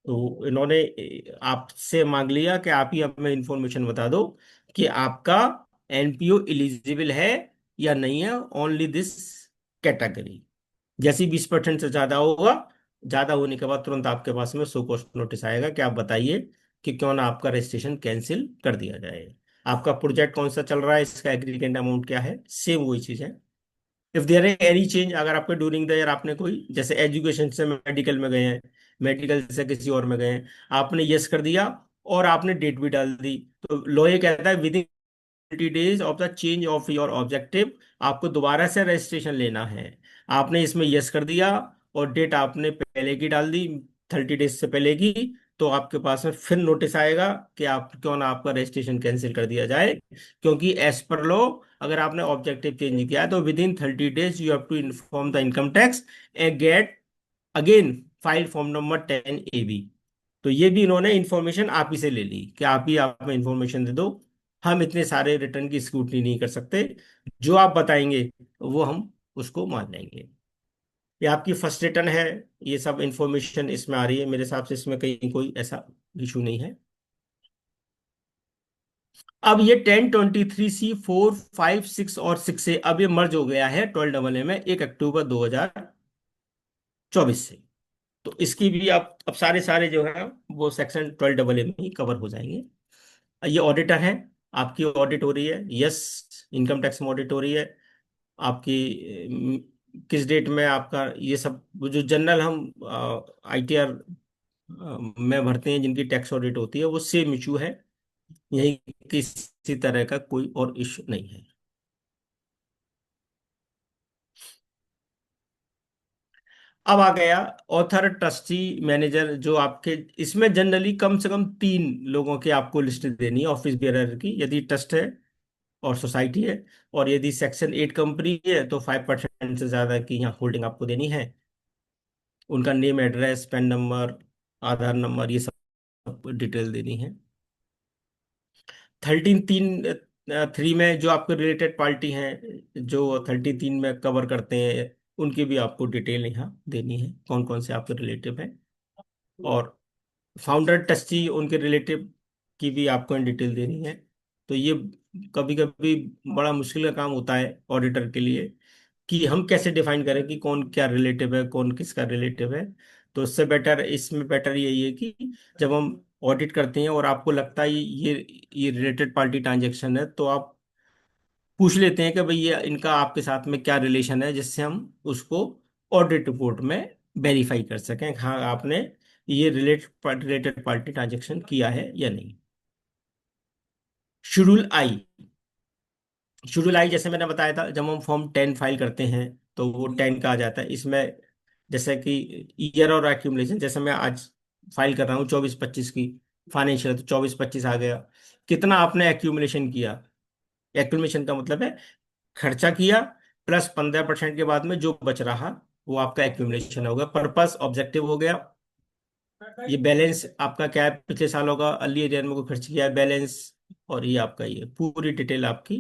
तो इन्होंने आपसे मांग लिया कि आप ही हमें इंफॉर्मेशन बता दो कि आपका एनपीओ एलिजिबल है या नहीं है, ओनली दिस कैटेगरी। जैसे 20% से ज्यादा होगा, ज्यादा होने के बाद तुरंत आपके पास में सो कॉस्ट नोटिस आएगा कि आप बताइए कि क्यों ना आपका रजिस्ट्रेशन कैंसिल कर दिया जाए। आपका प्रोजेक्ट कौन सा चल रहा है, इसका एग्रीगेट अमाउंट क्या है, सेम वही चीज है। इफ देयर है एनी चेंज, अगर आपके ड्यूरिंग द ईयर आपने कोई, जैसे एजुकेशन से मेडिकल में गए हैं, मेडिकल से किसी और में गए हैं, आपने यस कर दिया और आपने डेट भी डाल दी, तो लॉ ये कहता है with 30 days of the change of your objective आपको दोबारा से रजिस्ट्रेशन लेना है। आपने इसमें यस कर दिया और डेट आपने पहले की डाल दी, 30 डेज से पहले की, तो आपके पास में फिर नोटिस आएगा कि आप क्यों ना आपका रजिस्ट्रेशन कैंसिल कर दिया जाए। क्योंकि एज पर लॉ, अगर आपने ऑब्जेक्टिव चेंज किया है तो within 30 days you have to inform the income tax and get again file form number 10 AB। तो ये भी इन्होंने इंफॉर्मेशन आप ही से ले ली कि आप ही आप में इंफॉर्मेशन दे दो, हम इतने सारे रिटर्न की स्क्रूटनी नहीं कर सकते, जो आप बताएंगे वो हम उसको मान लेंगे। ये आपकी फर्स्ट रिटर्न है, ये सब इंफॉर्मेशन इसमें आ रही है, मेरे हिसाब से इसमें कहीं कोई ऐसा इशू नहीं है। अब ये 1023C 4 5 6 और 6 से अब ये मर्ज हो गया है 12 AA में 1 अक्टूबर 2024 से। तो इसकी भी अब सारे सारे जो है वो सेक्शन 12 AA में ही कवर हो जाएंगे। ये ऑडिटर है, आपकी ऑडिट हो रही है, यस, इनकम टैक्स में ऑडिट हो रही है आपकी। किस डेट में आपका ये सब वो जो जनरल हम आईटीआर में भरते हैं, जिनकी टैक्स ऑडिट होती है, वो सेम इशू है, यही किसी तरह का कोई और इशू नहीं है। अब आ गया ऑथर ट्रस्टी मैनेजर, जो आपके इसमें जनरली कम से कम 3 लोगों की आपको लिस्ट देनी है ऑफिस बेरर की, यदि ट्रस्ट है और सोसाइटी है, और यदि सेक्शन 8 कंपनी है तो 5% से ज्यादा की यहाँ होल्डिंग आपको देनी है। उनका नेम, एड्रेस, पैन नंबर, आधार नंबर, ये सब डिटेल देनी है। 13(3) में जो आपके रिलेटेड पार्टी हैं, जो 13(3) में कवर करते हैं, उनकी भी आपको डिटेल यहाँ देनी है, कौन कौन से आपके रिलेटिव हैं। और फाउंडर ट्रस्टी उनके रिलेटिव की भी आपको डिटेल देनी है। तो ये कभी कभी बड़ा मुश्किल का काम होता है ऑडिटर के लिए, कि हम कैसे डिफाइन करें कि कौन क्या रिलेटिव है, कौन किसका रिलेटिव है। तो इससे बेटर, इसमें बेटर यही है कि जब हम ऑडिट करते हैं और आपको लगता है ये रिलेटेड पार्टी ट्रांजेक्शन है, तो आप पूछ लेते हैं कि भाई ये इनका आपके साथ में क्या रिलेशन है, जिससे हम उसको ऑडिट रिपोर्ट में वेरीफाई कर सकें, हाँ आपने ये रिलेटेड पार्टी ट्रांजेक्शन किया है या नहीं। शेड्यूल आई, शेड्यूल आई जैसे मैंने बताया था, जब हम फॉर्म 10 फाइल करते हैं तो वो 10 का आ जाता है इसमें। जैसे कि ईयर और एक्यूमुलेशन, जैसे मैं आज फाइल कर रहा हूँ 24-25 की फाइनेंशियल, तो 24-25 आ गया। कितना आपने एक्यूमुलेशन किया, एक्यूमुलेशन का मतलब है खर्चा किया प्लस 15% के बाद में जो बच रहा, वो आपका एक्यूमुलेशन होगा, पर्पस ऑब्जेक्टिव हो गया। ये बैलेंस आपका क्या है, पिछले सालों का अर्ली ईयर में को खर्च किया है बैलेंस, और ये आपका ये पूरी डिटेल आपकी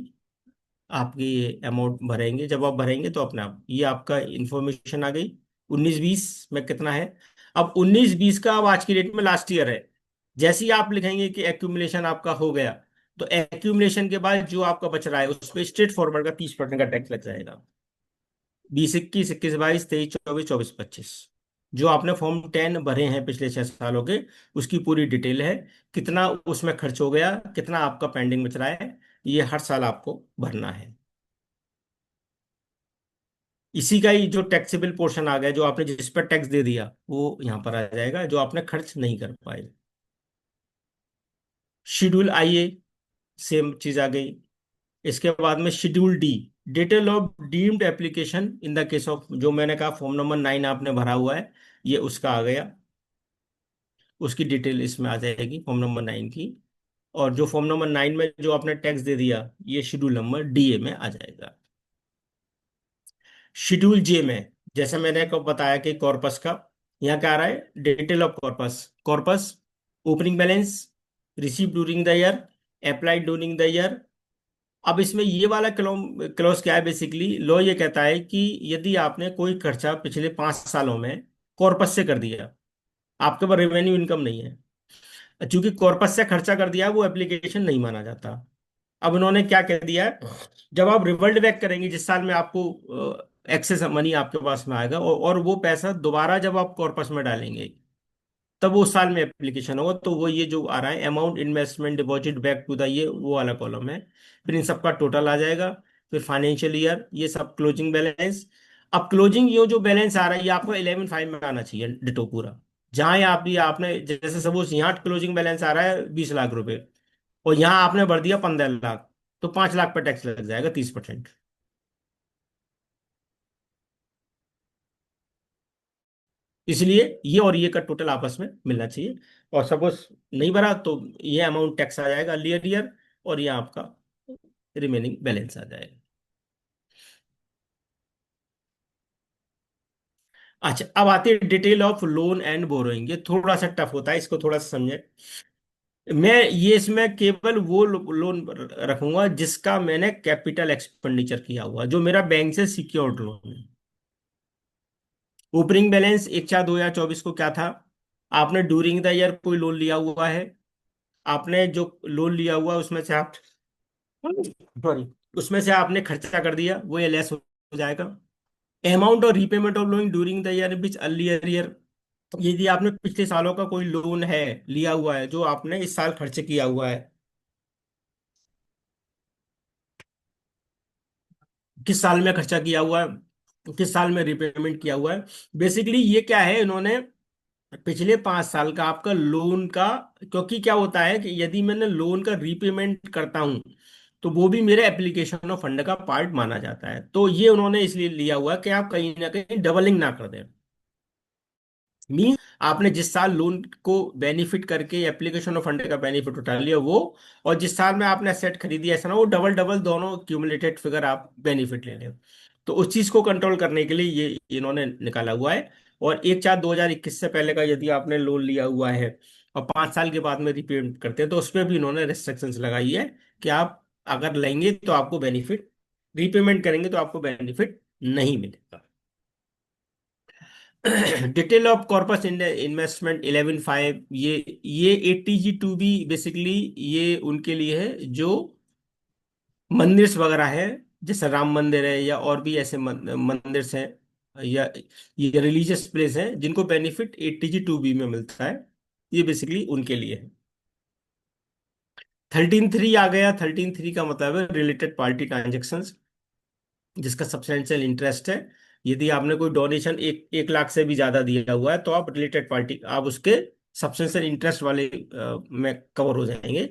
आपकी अमाउंट भरेंगे, जब आप भरेंगे तो अपने आप ये आपका इंफॉर्मेशन आ गई। 19-20 में कितना है, अब 19-20 का अब आज की डेट में लास्ट ईयर है। जैसे ही आप लिखेंगे कि एक्यूमुलेशन आपका हो गया, तो एक्यूमुलेशन के बाद जो आपका बच रहा है उस पर स्ट्रेट फॉरवर्ड का 30% का टैक्स लग जाएगा। 20-21, 21-22, 23-24, 24-25, जो आपने फॉर्म 10 भरे हैं पिछले 6 सालों के, उसकी पूरी डिटेल है, कितना उसमें खर्च हो गया, कितना आपका पेंडिंग बच रहा है, ये हर साल आपको भरना है। इसी का ही जो टैक्सेबल पोर्शन आ गया, जो आपने जिस पर टैक्स दे दिया वो यहाँ पर आ जाएगा, जो आपने खर्च नहीं कर पाए। शेड्यूल आई ए, सेम चीज आ गई। इसके बाद में schedule D, detail of deemed application in the case of, जो मैंने कहा फॉर्म नंबर 9 आपने भरा हुआ है, ये उसका आ गया। उसकी डिटेल इसमें आ जाएगी फॉर्म नंबर 9 की। और जो फॉर्म नंबर 9 में जो आपने टैक्स दे दिया, ये शेड्यूल नंबर डी ए में आ जाएगा। शेड्यूल जे में, जैसे मैंने आपको बताया कि कॉर्पस का, यहाँ क्या आ रहा है, detail of corpus. Corpus, opening balance, receive during the year, applied during the year. अब इसमें ये वाला क्लॉज क्या है, बेसिकली लॉ ये कहता है कि यदि आपने कोई खर्चा पिछले 5 सालों में कॉर्पस से कर दिया, आपके पास रेवेन्यू इनकम नहीं है, चूंकि कॉर्पस से खर्चा कर दिया, वो एप्लीकेशन नहीं माना जाता। अब उन्होंने क्या कह दिया है, जब आप रिवर्ट बैक करेंगे, जिस साल में आपको एक्सेस मनी आपके पास में आएगा, और वो पैसा दोबारा जब आप कॉर्पस में डालेंगे, तब वो साल में एप्लीकेशन होगा, तो वो ये जो आ रहा है amount investment deposit back to the, ये वो वाला कॉलम है। फिर इन सबका टोटल आ जाएगा। फिर फाइनेंशियल ईयर, ये सब क्लोजिंग बैलेंस। अब क्लोजिंग ये जो बैलेंस आ रहा है, ये आपको 11/5 में आना चाहिए डिटो पूरा। जहां आप ये आपने जैसे सपोज यहाँ क्लोजिंग बैलेंस आ रहा है 20 लाख रुपए, और यहाँ आपने भर दिया 15 लाख, तो 5 लाख पर टैक्स लग जाएगा 30%। इसलिए ये और ये का टोटल आपस में मिलना चाहिए। और सपोज नहीं भरा तो ये अमाउंट टैक्स आ जाएगा अर्लियर ईयर, और ये आपका रिमेनिंग बैलेंस आ जाएगा। अच्छा, अब आती है detail of loan and borrowing. ये थोड़ा सा टफ होता है, इसको थोड़ा सा समझे। मैं ये इसमें केवल वो लोन रखूंगा जिसका मैंने कैपिटल एक्सपेंडिचर किया हुआ, जो मेरा बैंक से सिक्योर्ड लोन है। ओपनिंग बैलेंस 1/4/2024 को क्या था, आपने ड्यूरिंग द ईयर कोई लोन लिया हुआ है, आपने जो लोन लिया हुआ है उसमें से आप, सॉरी, उसमें से आपने खर्चा कर दिया, वो ये लेस हो जाएगा। अमाउंट और repayment of loan during the year which earlier year, यदि आपने पिछले सालों का कोई लोन है लिया हुआ है, जो आपने इस साल खर्च किया हुआ है, किस साल में खर्चा किया हुआ है, किस साल में रिपेमेंट किया हुआ है। बेसिकली ये क्या है, इन्होंने पिछले 5 साल का आपका लोन का, क्योंकि क्या होता है कि यदि मैंने लोन का रीपेमेंट करता हूं, तो वो भी मेरे एप्लीकेशन ऑफ फंड का पार्ट माना जाता है। तो ये उन्होंने इसलिए लिया हुआ कि आप कहीं ना कहीं डबलिंग ना कर दें। मीन आपने जिस साल लोन को बेनिफिट करके एप्लीकेशन ऑफ फंड का बेनिफिट उठा लिया वो, और जिस साल में आपने एसेट खरीदी, ऐसा ना वो डबल डबल दोनों क्यूमुलेटेड फिगर आप बेनिफिट ले लें। तो उस चीज को कंट्रोल करने के लिए ये इन्होंने निकाला हुआ है। और 1/4/2021 से पहले का यदि आपने लोन लिया हुआ है और 5 साल के बाद में रिपेमेंट करते हैं, तो उसमें भी इन्होंने रेस्ट्रिक्शंस लगाई है कि आप अगर लेंगे तो आपको बेनिफिट, रीपेमेंट करेंगे तो आपको बेनिफिट नहीं मिलेगा। डिटेल ऑफ कॉर्पस इन्वेस्टमेंट 11/5, ये 80G2B बेसिकली ये उनके लिए है जो मंदिर वगैरह है, जैसे राम मंदिर है या और भी ऐसे मंदिर हैं, या ये रिलीजियस प्लेस हैं जिनको बेनिफिट 80G2B में मिलता है, ये बेसिकली उनके लिए है। 13(3) आ गया। 13(3) का मतलब है रिलेटेड पार्टी ट्रांजेक्शन्स, जिसका सब्सटेंशियल इंटरेस्ट है। यदि आपने कोई डोनेशन 1 लाख से भी ज्यादा दिया हुआ है, तो आप रिलेटेड पार्टी, आप उसके सब्सटेंशियल इंटरेस्ट वाले में कवर हो जाएंगे।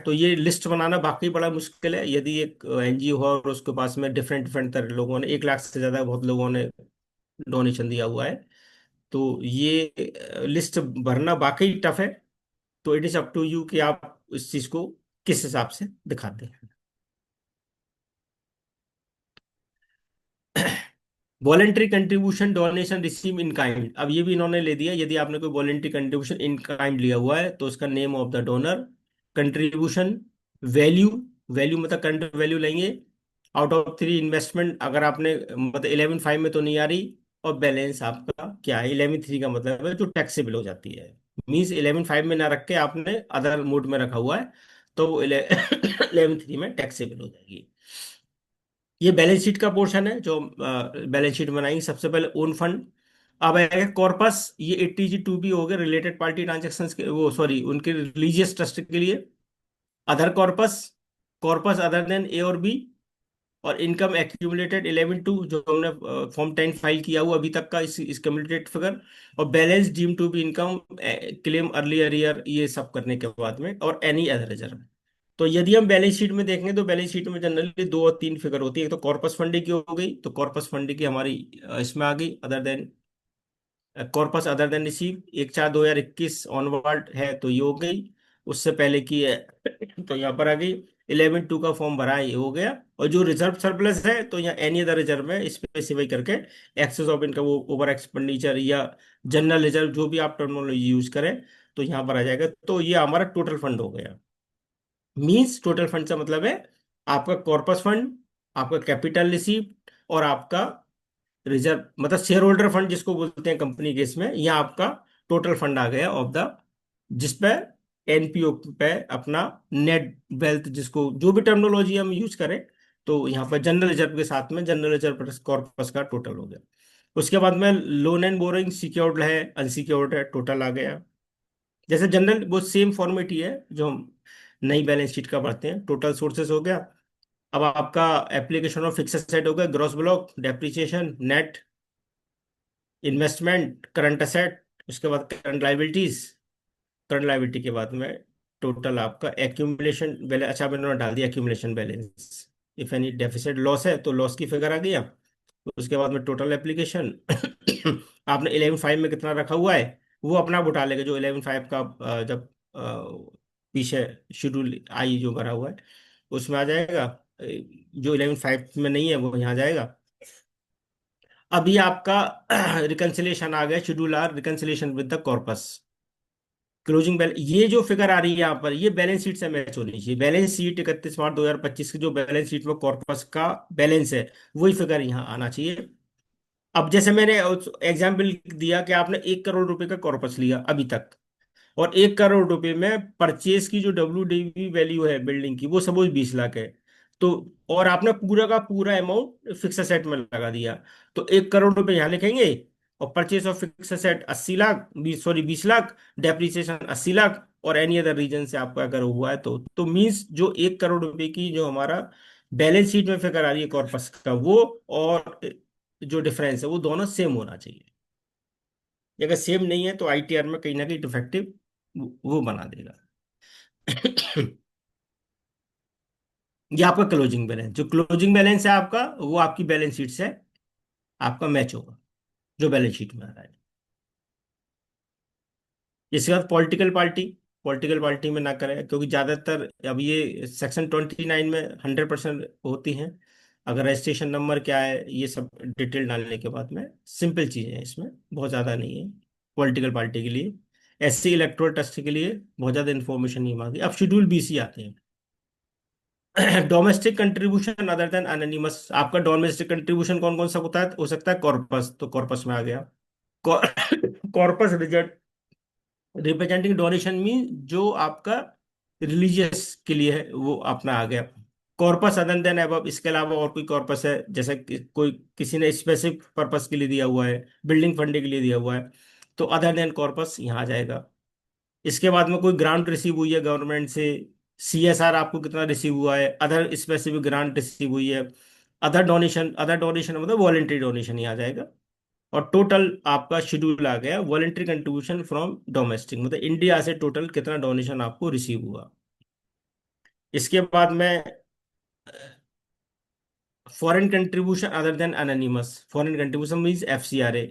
तो ये लिस्ट बनाना वाकई बड़ा मुश्किल है। यदि एक एनजीओ हो और उसके पास में डिफरेंट डिफरेंट तरह लोगों ने 1 लाख से ज्यादा बहुत लोगों ने डोनेशन दिया हुआ है, तो ये लिस्ट भरना वाकई टफ है। तो it is up to you कि आप इस चीज को किस हिसाब से दिखाते हैं। Voluntary contribution donation receive in kind, अब ये भी इन्होंने ले दिया, यदि आपने कोई वॉलेंट्री कंट्रीब्यूशन इन काइंड लिया हुआ है तो उसका name of the donor, contribution value, value मतलब करंट वैल्यू लेंगे, आउट ऑफ 3 इन्वेस्टमेंट, अगर आपने मतलब 11/5 में तो नहीं आ रही, और बैलेंस आपका क्या है, 11/3 का मतलब है जो टैक्सेबल हो जाती है। मीन्स 11/5 में ना रख के आपने अदर मोड में रखा हुआ है, तो वो 11/3 में टैक्सेबल हो जाएगी। ये बैलेंस शीट का पोर्शन है जो बैलेंस शीट बनाएंगे। सबसे पहले ओन फंड, अब आएगा कॉर्पस, ये 80G2B हो गए रिलेटेड पार्टी ट्रांजेक्शन के, वो सॉरी उनके रिलीजियस ट्रस्ट के लिए। Other corpus, corpus other than A और बी, और इनकम एक्यूमुलेटेड 11/2 जो हमने फॉर्म 10 फाइल किया हुआ अभी तक का इस क्यूमुलेटेड फिगर, और balance deem to be income, claim early arrear, ये सब करने के बाद में, और एनी अदर रिजर्व। तो यदि हम बैलेंस शीट में देखेंगे तो बैलेंस शीट में जनरली दो और तीन फिगर होती है। एक तो कॉर्पस फंडिंग की हो गई, तो कॉर्पस फंडिंग की हमारी इसमें आ गई, other than corpus other then receive, 1/4/2021 onward है तो ये हो गई। उससे पहले की है तो यहाँ पर आ गई। 11/2 का फॉर्म भरा है, ये हो गया। और जो रिजर्व सरप्लस है तो यहाँ एनी अदर रिजर्व में स्पेसिफाई करके excess of income, over expenditure या जनरल रिजर्व, जो भी आप टर्मिनोलॉजी यूज करें, तो यहाँ पर आ जाएगा। तो ये हमारा टोटल फंड हो गया। मींस टोटल फंड का मतलब है आपका कॉर्पस फंड, आपका कैपिटल रिसीप्ट, और आपका रिजर्व, मतलब शेयर होल्डर फंड जिसको बोलते हैं कंपनी के इसमें, यह आपका टोटल फंड आ गया ऑफ द, जिसपे एनपीओ पे अपना नेट वेल्थ, जिसको जो भी टर्मिनोलॉजी हम यूज करें, तो यहाँ पर जनरल रिजर्व के साथ में जनरल रिजर्व प्लस कॉर्पस का टोटल हो गया। उसके बाद में लोन एंड बोरोइंग, सिक्योर्ड है अनसिक्योर्ड है, टोटल आ गया। जैसे जनरल वो सेम फॉर्मेट ही है जो हम नई बैलेंस शीट का पढ़ते हैं। टोटल सोर्सेस हो गया। अब आपका एप्लीकेशन ऑफ फिक्स एसेट हो गया, gross block, depreciation, net investment, current asset, उसके बाद करंट लाइबिलिटीज। करंट लाइबिलिटी के बाद में टोटल आपका एक्यूमुलेशन बैलेंस, अच्छा मैंने डाल दिया accumulation balance. If any deficit loss है तो लॉस की फिगर आ गया। उसके बाद में टोटल एप्लीकेशन आपने 11/5 में कितना रखा हुआ है, वो अपना आप उठा लेगा, जो 11/5 का जब पीछे शेड्यूल आई जो भरा हुआ है उसमें आ जाएगा। जो 11/5 में नहीं है वो यहाँ जाएगा। अभी आपका रिकंसिलेशन आ गया, schedule R reconciliation with the corpus, closing balance. ये जो फिगर आ रही है यहाँ पर, ये बैलेंस शीट से मैच होनी चाहिए। बैलेंस शीट 31 मार्च 2025 की जो बैलेंस शीट में कॉर्पस का बैलेंस है, वही फिगर यहाँ आना चाहिए। अब जैसे मैंने एग्जाम्पल दिया कि आपने 1 करोड़ रुपए का कॉर्पस लिया अभी तक, और 1 करोड़ रुपए में परचेज की जो WDV वैल्यू है बिल्डिंग की, वो सपोज 20 लाख है। तो और आपने पूरा का पूरा अमाउंट फिक्स असेट में लगा दिया, तो 1 करोड़ रुपए यहाँ लिखेंगे। और purchase of fix asset 80 lakh, 20 lakh, depreciation 80 lakh, और एनी अदर रीजन से आपका अगर हुआ है तो मीन्स जो 1 करोड़ रुपए की जो हमारा बैलेंस शीट में फिगर आ रही है कॉर्पस का, वो और जो डिफरेंस है वो दोनों सेम होना चाहिए। अगर सेम नहीं है तो ITR में कहीं ना कहीं डिफेक्टिव वो बना देगा। ये आपका क्लोजिंग बैलेंस, जो क्लोजिंग बैलेंस है आपका, वो आपकी बैलेंस शीट से आपका मैच होगा, जो बैलेंस शीट में आ रहा है। इसके बाद पॉलिटिकल पार्टी में ना करें, क्योंकि ज्यादातर अब ये सेक्शन 29 में 100% होती हैं। अगर रजिस्ट्रेशन नंबर क्या है, ये सब डिटेल डालने के बाद में सिंपल चीजें हैं, इसमें बहुत ज्यादा नहीं है। पॉलिटिकल पार्टी के लिए, SC इलेक्टोरल ट्रस्ट के लिए बहुत ज्यादा इन्फॉर्मेशन नहीं मांगी। अब शेड्यूल BC आते हैं। Domestic contribution other than anonymous, आपका डोमेस्टिक कंट्रीब्यूशन कौन कौन सा होता है, हो सकता है कॉर्पस, तो कॉर्पस में आ गया। कॉर्पस रिप्रेजेंटिंग डोनेशन मीन जो आपका रिलीजियस के लिए है, वो अपना आ गया। कॉर्पस अदर देन अबव, इसके अलावा और कोई कॉर्पस है, जैसे कोई किसी ने स्पेसिफिक पर्पस के लिए दिया हुआ है, बिल्डिंग फंडिंग के लिए दिया हुआ है, तो अदर देन कॉर्पस यहाँ आ जाएगा। इसके बाद में कोई ग्रांट रिसीव हुई है गवर्नमेंट से, CSR आपको कितना रिसीव हुआ है, अदर स्पेसिफिक ग्रांट रिसीव हुई है, अदर डोनेशन मतलब वॉलेंट्री डोनेशन ही आ जाएगा। और टोटल आपका शेड्यूल आ गया वॉलेंट्री कंट्रीब्यूशन फ्रॉम डोमेस्टिक, मतलब इंडिया से टोटल कितना डोनेशन आपको रिसीव हुआ। इसके बाद में foreign contribution other than anonymous, foreign contribution means FCRA।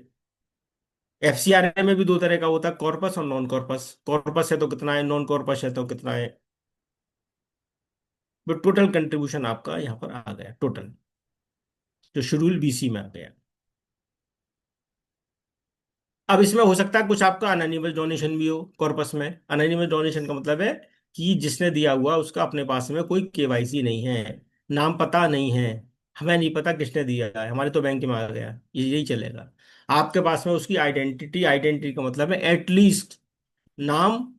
FCRA में भी दो तरह का होता है, कॉर्पस और नॉन कॉर्पस। कॉर्पस है तो कितना है, नॉन कॉर्पस है तो कितना है। तो टोटल कंट्रीब्यूशन आपका यहाँ पर आ गया टोटल, जो शेड्यूल BC में आ गया। अब इसमें हो सकता है कुछ आपका अनोनिमस डोनेशन भी हो कॉर्पस में। अनोनिमस डोनेशन का मतलब है कि जिसने दिया हुआ उसका अपने पास में कोई KYC नहीं है, नाम पता नहीं है, हमें नहीं पता किसने दिया है, हमारे तो बैंक में आ गया, यही चलेगा। आपके पास में उसकी आइडेंटिटी का मतलब है एटलीस्ट नाम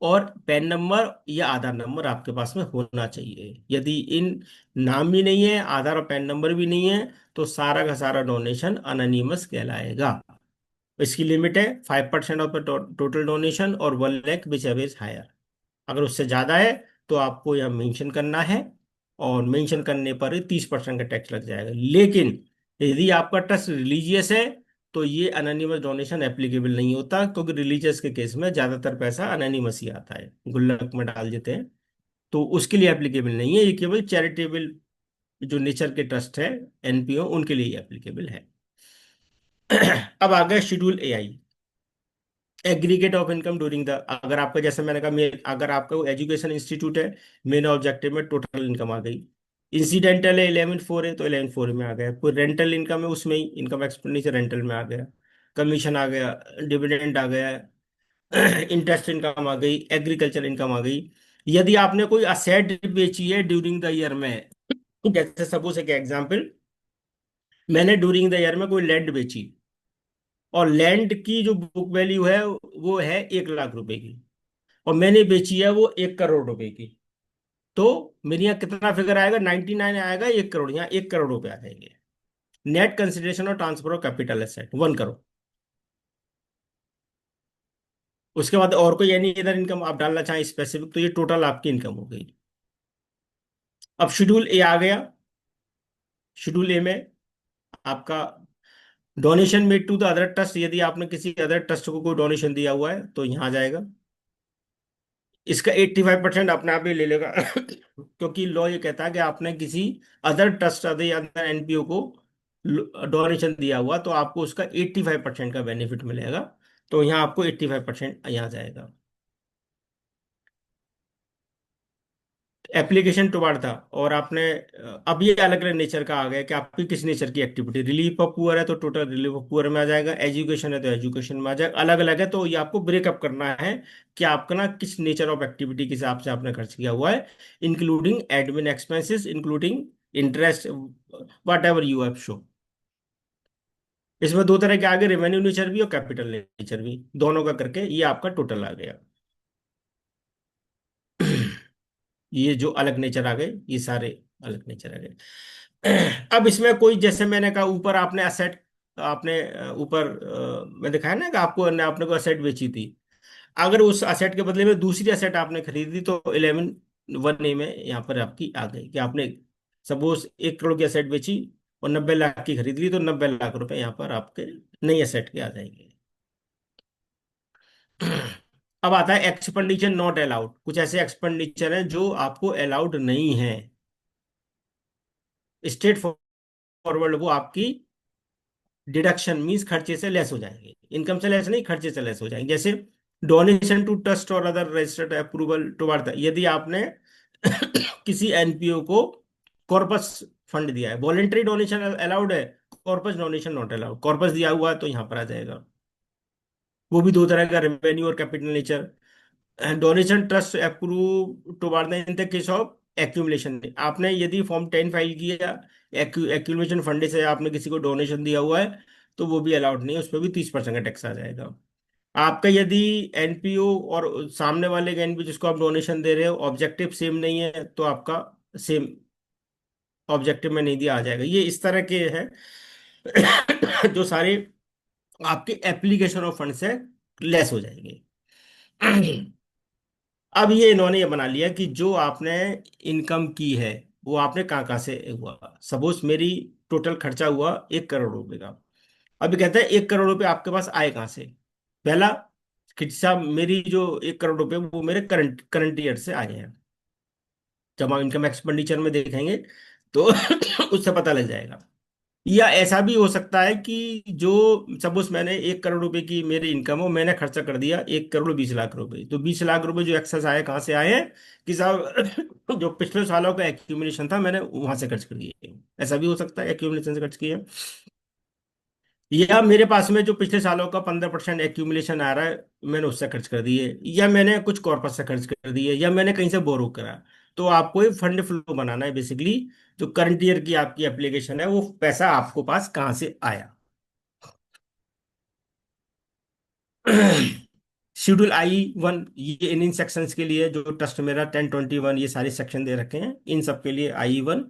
और पैन नंबर या आधार नंबर आपके पास में होना चाहिए। यदि इन नाम भी नहीं है, आधार और पैन नंबर भी नहीं है, तो सारा का सारा डोनेशन अनोनिमस कहलाएगा। इसकी लिमिट है 5% ऑफ द टोटल डोनेशन और 1 lakh whichever is higher. अगर उससे ज्यादा है तो आपको यह मेंशन करना है। और मेंशन करने पर 30% का टैक्स लग जाएगा। लेकिन यदि आपका ट्रस्ट रिलीजियस है तो ये अनोनिमस डोनेशन एप्लीकेबल नहीं होता, क्योंकि रिलीजियस के केस में ज्यादातर पैसा अनोनिमस ही आता है, गुल्लक में डाल देते हैं। तो उसके लिए एप्लीकेबल नहीं है, ये केवल चैरिटेबल जो नेचर के ट्रस्ट है, एनपीओ, उनके लिए एप्लीकेबल है। अब आ गया schedule AI, aggregate of income during the, अगर आपका, जैसे मैंने कहा, अगर आपका एजुकेशन इंस्टीट्यूट है, मेन ऑब्जेक्टिव में टोटल इनकम आ गई। इंसिडेंटल है 11.4 है तो 11.4 में आ गया। कोई रेंटल इनकम है उसमें ही इनकम एक्सपेंडिचर रेंटल में आ गया। कमीशन आ गया, डिविडेंड आ गया, इंटरेस्ट इनकम आ गई, एग्रीकल्चर इनकम आ गई। यदि आपने कोई असेट बेची है ड्यूरिंग द ईयर में, जैसे सपोज एक एग्जांपल, मैंने ड्यूरिंग द ईयर में कोई लैंड बेची, और लैंड की जो बुक वैल्यू है वो है 1 लाख रुपए की, और मैंने बेची है वो 1 करोड़ रुपए की, तो मेरे यहाँ कितना फिगर आएगा? 99 आएगा, 1 करोड़, यहाँ 1 करोड़ रुपए आ जाएंगे। नेट कंसिडरेशन और transfer of capital asset 1 crore. उसके बाद और कोई एनी अदर इनकम आप डालना चाहें स्पेसिफिक, तो ये टोटल आपकी इनकम हो गई। अब शेड्यूल ए आ गया। शेड्यूल ए में आपका donation made to the other trust, यदि आपने किसी अदर ट्रस्ट को कोई डोनेशन दिया हुआ है तो यहाँ आ जाएगा। इसका 85% अपने आप ही ले लेगा क्योंकि लॉ ये कहता है कि आपने किसी other trust, other other NPO को डोनेशन दिया हुआ तो आपको उसका 85% का बेनिफिट मिलेगा। तो यहाँ आपको 85% यहाँ जाएगा। एप्लीकेशन टुवार्ड था, और आपने अब ये अलग अलग नेचर का आ गया कि आपकी किस नेचर की एक्टिविटी। रिलीफ ऑफ पुअर है तो टोटल रिलीफ ऑफ पुअर में आ जाएगा, एजुकेशन है तो एजुकेशन में आ जाएगा। अलग अलग है तो ये आपको ब्रेकअप करना है कि आपका ना किस नेचर ऑफ एक्टिविटी के हिसाब से आपने खर्च किया हुआ है, including admin expenses, including interest, what ever you have show. इसमें दो तरह के आगे, रेवेन्यू नेचर भी और कैपिटल नेचर भी, दोनों का करके ये आपका टोटल आ गया। ये जो अलग नेचर आ गए, ये सारे अलग नेचर आ गए। अब इसमें कोई, जैसे मैंने कहा ऊपर आपने असेट, आपने ऊपर मैं दिखाया ना कि आपको आपने कोई असेट बेची थी, अगर उस असेट के बदले में दूसरी असेट आपने खरीदी तो 11(1)(a) में यहाँ पर आपकी आ गई कि आपने सपोज 1 करोड़ की असेट बेची और 90 लाख की खरीद ली, तो 90 लाख रुपए यहाँ पर आपके नई असेट के आ जाएंगे। अब आता है एक्सपेंडिचर नॉट अलाउड। कुछ ऐसे एक्सपेंडिचर हैं जो आपको अलाउड नहीं है, स्ट्रेट फॉरवर्ड वो आपकी डिडक्शन मीन्स खर्चे से लेस हो जाएंगे, इनकम से लेस नहीं, खर्चे से लेस हो जाएंगे। जैसे डोनेशन टू ट्रस्ट और अदर रजिस्टर्ड अप्रूवल टुवार्ड, यदि आपने किसी एनपीओ को कॉर्पस फंड दिया है, वॉलेंटरी डोनेशन अलाउड है, corpus donation not allowed. Corpus दिया हुआ है तो यहाँ पर आ जाएगा। वो भी दो तरह का, रेवेन्यू और capital nature. Donation trust approve toward the in the case of accumulation, आपने यदि फॉर्म 10 फाइल किया, एक्यूमुलेशन फंड से आपने किसी को डोनेशन दिया हुआ है, तो वो भी अलाउड नहीं है, उस पर भी 30% का टैक्स आ जाएगा। आपका यदि एनपीओ और सामने वाले का एनपीओ जिसको आप डोनेशन दे रहे हो ऑब्जेक्टिव सेम नहीं है, तो आपका सेम ऑब्जेक्टिव में नहीं दिया आ जाएगा। ये इस तरह के हैं जो सारे आपके एप्लीकेशन ऑफ फंड से लेस हो जाएंगे। अब ये इन्होंने ये बना लिया कि जो आपने इनकम की है वो आपने कहाँ कहाँ से हुआ। सपोज मेरी टोटल खर्चा हुआ 1 करोड़ रुपए का। अभी कहते हैं 1 करोड़ रुपए आपके पास आए कहाँ से? पहला खिस्सा, मेरी जो 1 करोड़ रुपए वो मेरे करंट करंट ईयर से आए हैं। जब हम इनकम एक्सपेंडिचर में देखेंगे तो उससे पता लग जाएगा। या ऐसा भी हो सकता है कि जो सपोज मैंने 1 करोड़ रुपए की मेरी इनकम हो, मैंने खर्चा कर दिया 1 करोड़ 20 लाख रुपए, तो 20 लाख रुपए जो एक्सेस आए कहाँ से आए हैं कि साहब जो पिछले सालों का एक्यूमुलेशन था मैंने वहां से खर्च कर दिए। ऐसा भी हो सकता है एक्यूमुलेशन से खर्च किया। या मेरे पास में जो पिछले सालों का 15% एक्यूमुलेशन आ रहा है मैंने उससे खर्च कर दिए, या मैंने कुछ कॉर्पस से खर्च कर दिए, या मैंने कहीं से बोरो करा। तो आपको एक फंड फ्लो बनाना है बेसिकली, जो करंट ईयर की आपकी एप्लीकेशन है वो पैसा आपको पास कहाँ से आया। शेड्यूल आई 1, ये इन सेक्शंस के लिए, जो ट्रस्ट मेरा 1021 ये सारे सेक्शन दे रखे हैं, इन सब के लिए आई 1।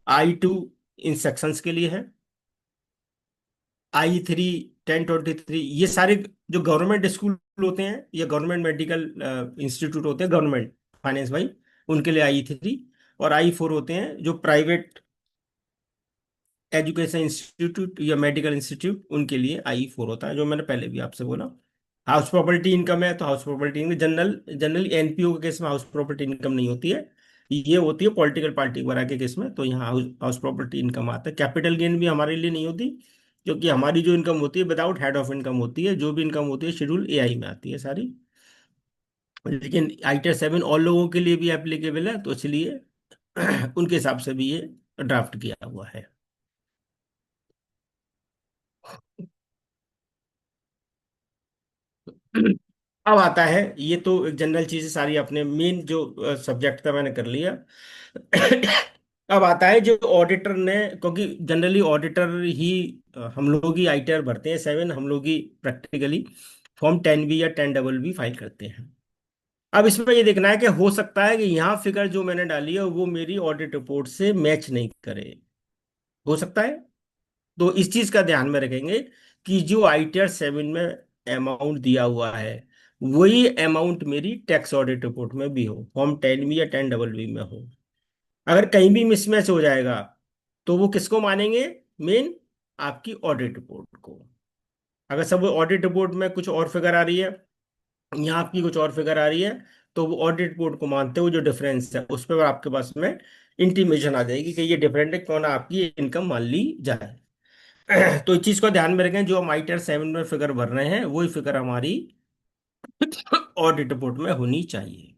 आई 2 इन सेक्शंस के लिए है। आई 3, 1023 ये सारे जो गवर्नमेंट स्कूल होते हैं, ये गवर्नमेंट मेडिकल इंस्टीट्यूट होते हैं, गवर्नमेंट फाइनेंस भाई, उनके लिए I3 और I4 होते हैं जो प्राइवेट एजुकेशन इंस्टीट्यूट या मेडिकल इंस्टीट्यूट, उनके लिए I4 होता है, जो मैंने पहले भी आपसे बोला। हाउस प्रॉपर्टी इनकम है तो house property income, generally NPO के केस में हाउस प्रॉपर्टी इनकम नहीं होती है, ये होती है पॉलिटिकल पार्टी वगैरह के केस में, तो यहाँ हाउस प्रॉपर्टी इनकम आता है। कैपिटल गेन भी हमारे लिए नहीं होती, क्योंकि हमारी जो इनकम होती है विदाउट हेड ऑफ इनकम होती है, जो भी इनकम होती है शेड्यूल AI में आती है सारी। लेकिन ITR-7 और लोगों के लिए भी एप्लीकेबल है, तो इसलिए उनके हिसाब से भी ये ड्राफ्ट किया हुआ है। अब आता है, ये तो जनरल चीजें सारी अपने मेन जो सब्जेक्ट था मैंने कर लिया। अब आता है जो ऑडिटर ने, क्योंकि जनरली ऑडिटर ही हम लोग ही ITR भरते हैं 7, हम लोग ही प्रैक्टिकली फॉर्म 10B या 10BB फाइल करते हैं। अब इसमें ये देखना है कि हो सकता है कि यहाँ फिगर जो मैंने डाली है वो मेरी ऑडिट रिपोर्ट से मैच नहीं करे, हो सकता है। तो इस चीज का ध्यान में रखेंगे कि जो ITR-7 में अमाउंट दिया हुआ है वही अमाउंट मेरी टैक्स ऑडिट रिपोर्ट में भी हो, फॉर्म 10B या 10BB में हो। अगर कहीं भी मिसमैच हो जाएगा तो वो किसको मानेंगे, मेन आपकी ऑडिट रिपोर्ट को। अगर सब ऑडिट रिपोर्ट में कुछ और फिगर आ रही है, यहाँ आपकी कुछ और फिगर आ रही है, तो वो ऑडिट रिपोर्ट को मानते हुए जो डिफरेंस है उस पर आपके पास में इंटीमेशन आ जाएगी कि ये डिफरेंट है, कौन आपकी इनकम मान ली जाए। तो इस चीज को ध्यान में रखें, जो हम ITR-7 में फिगर भर रहे हैं वही फिगर हमारी ऑडिट रिपोर्ट में होनी चाहिए।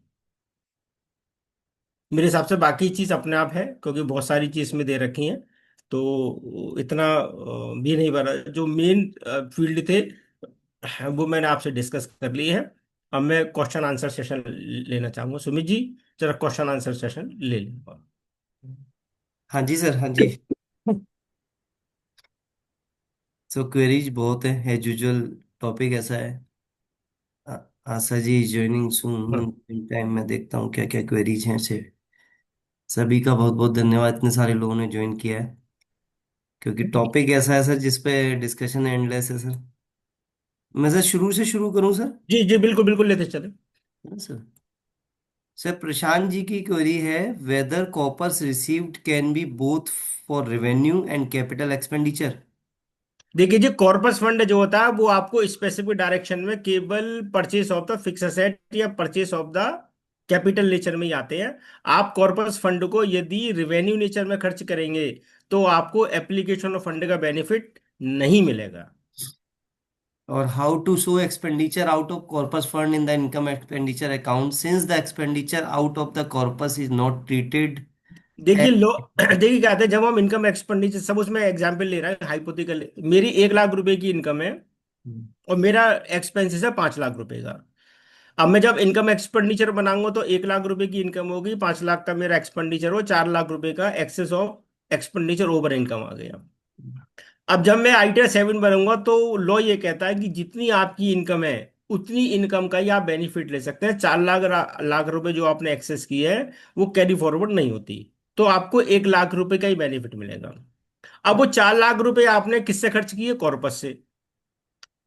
मेरे हिसाब से बाकी चीज अपने आप है, क्योंकि बहुत सारी चीज में दे रखी हैं, तो इतना भी नहीं भरा। जो मेन फील्ड थे वो मैंने आपसे डिस्कस कर ली है। अब मैं क्वेश्चन आंसर सेशन लेना चाहूंगा, सुमित जी जरा क्वेश्चन आंसर सेशन ले लें। हाँ जी सर, हाँ जी। सो क्वेरीज बहुत है एज यूजुअल, टॉपिक ऐसा है। आ- Asha ji joining soon, in time में देखता हूँ क्या क्या क्वेरीज हैं से। सभी का बहुत बहुत धन्यवाद, इतने सारे लोगों ने ज्वाइन किया है, क्योंकि टॉपिक ऐसा है सर जिसपे डिस्कशन एंडलेस है सर। मैं सर शुरू से शुरू करूँ सर? जी जी, बिल्कुल बिल्कुल, लेते चले। हाँ, सर। सर प्रशांत जी की क्वेरी है, whether corpus received can be both for revenue and capital expenditure. देखिए जी, कॉर्पस फंड जो होता है वो आपको स्पेसिफिक डायरेक्शन में केवल purchase of the fix asset या purchase of the capital nature में ही आते हैं। आप कॉर्पस फंड को यदि रिवेन्यू नेचर में खर्च करेंगे तो आपको एप्लीकेशन ऑफ फंड का बेनिफिट नहीं मिलेगा। और how to show expenditure out of corpus fund in the income expenditure account since the expenditure out of the corpus is not treated देखिए लो, एज। देखिए क्या आता है, जब हम इनकम एक्सपेंडिचर सब उसमें एग्जाम्पल ले रहे हैं हाइपोथेटिकल, मेरी 1 लाख रुपए की इनकम है और मेरा एक्सपेंसेस है 5 लाख रुपए का। अब मैं जब इनकम एक्सपेंडिचर बनाऊंगा तो 1 लाख रुपए की इनकम होगी, 5 लाख का मेरा एक्सपेंडिचर हो, 4 लाख रुपए का excess of expenditure over income आ गया। अब जब मैं ITR-7 बनूंगा तो लॉ ये कहता है कि जितनी आपकी इनकम है उतनी इनकम का ही आप बेनिफिट ले सकते हैं। 4 लाख रुपए जो आपने एक्सेस की है वो कैरी फॉरवर्ड नहीं होती, तो आपको 1 लाख रुपए का ही बेनिफिट मिलेगा। अब वो 4 लाख रुपए आपने किससे खर्च किए, कॉर्पस से।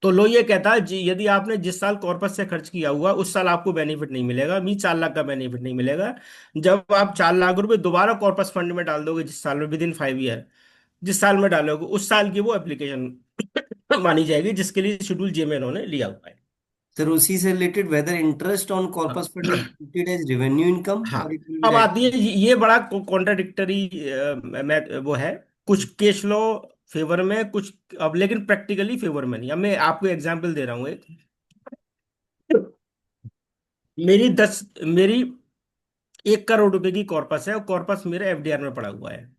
तो लो ये कहता है जी, यदि आपने जिस साल कॉर्पस से खर्च किया हुआ उस साल आपको बेनिफिट नहीं मिलेगा, मी 4 लाख का बेनिफिट नहीं मिलेगा। जब आप 4 लाख रुपए दोबारा कॉर्पस फंड में डाल दोगे जिस साल में, विद इन 5 ईयर, जिस साल में डालोगे उस साल की वो एप्लीकेशन मानी जाएगी जिसके लिए शेड्यूल J में इन्होंने लिया हुआ है। सर उसी से related, whether interest on corpus fund is treated as revenue income हाँ, और इट विल बी अब राइट। आती है ये बड़ा कॉन्ट्राडिक्टरी वो है, कुछ केस लॉ फेवर में, कुछ अब लेकिन प्रैक्टिकली फेवर में नहीं। अब मैं आपको एग्जांपल दे रहा हूँ एक। मेरी 1 करोड़ रुपए की कॉर्पस है और कॉर्पस मेरे FDR में पड़ा हुआ है।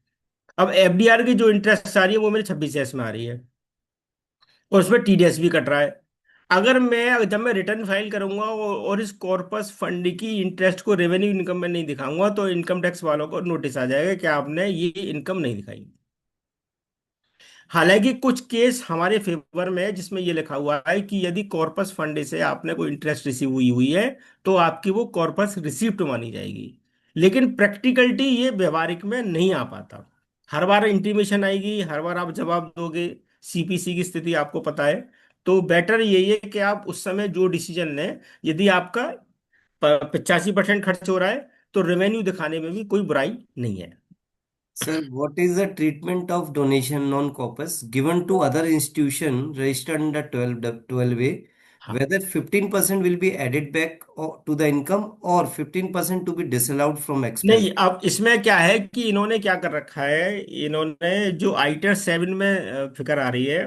अब FDR की जो इंटरेस्ट आ रही है वो मेरे 26S में आ रही है और उसमें TDS भी कट रहा है। अगर मैं जब मैं रिटर्न फाइल करूंगा और इस कॉर्पस फंड की इंटरेस्ट को रेवेन्यू इनकम में नहीं दिखाऊंगा तो इनकम टैक्स वालों को नोटिस आ जाएगा कि आपने ये इनकम नहीं दिखाई। हालांकि कुछ केस हमारे फेवर में है जिसमें ये लिखा हुआ है कि यदि कॉर्पस फंड से आपने कोई इंटरेस्ट रिसीव हुई हुई है तो आपकी वो कॉर्पस रिसीप्ट मानी जाएगी। लेकिन प्रैक्टिकलिटी ये व्यवहारिक में नहीं आ पाता। हर बार इंटीमेशन आएगी, हर बार आप जवाब दोगे, CPC की स्थिति आपको पता है। तो बेटर यही है कि आप उस समय जो डिसीजन लें, यदि आपका 85% खर्च हो रहा है, तो रेवेन्यू दिखाने में भी कोई बुराई नहीं है। Sir, what is the treatment of donation non-corpus given to other institution registered under 12A, हाँ, whether 15% will be added back to the income or 15% to be disallowed from expense? नहीं, अब इसमें क्या है कि इन्होंने क्या कर रखा है, इन्होंने जो आईटीआर 7 में फिगर आ रही है,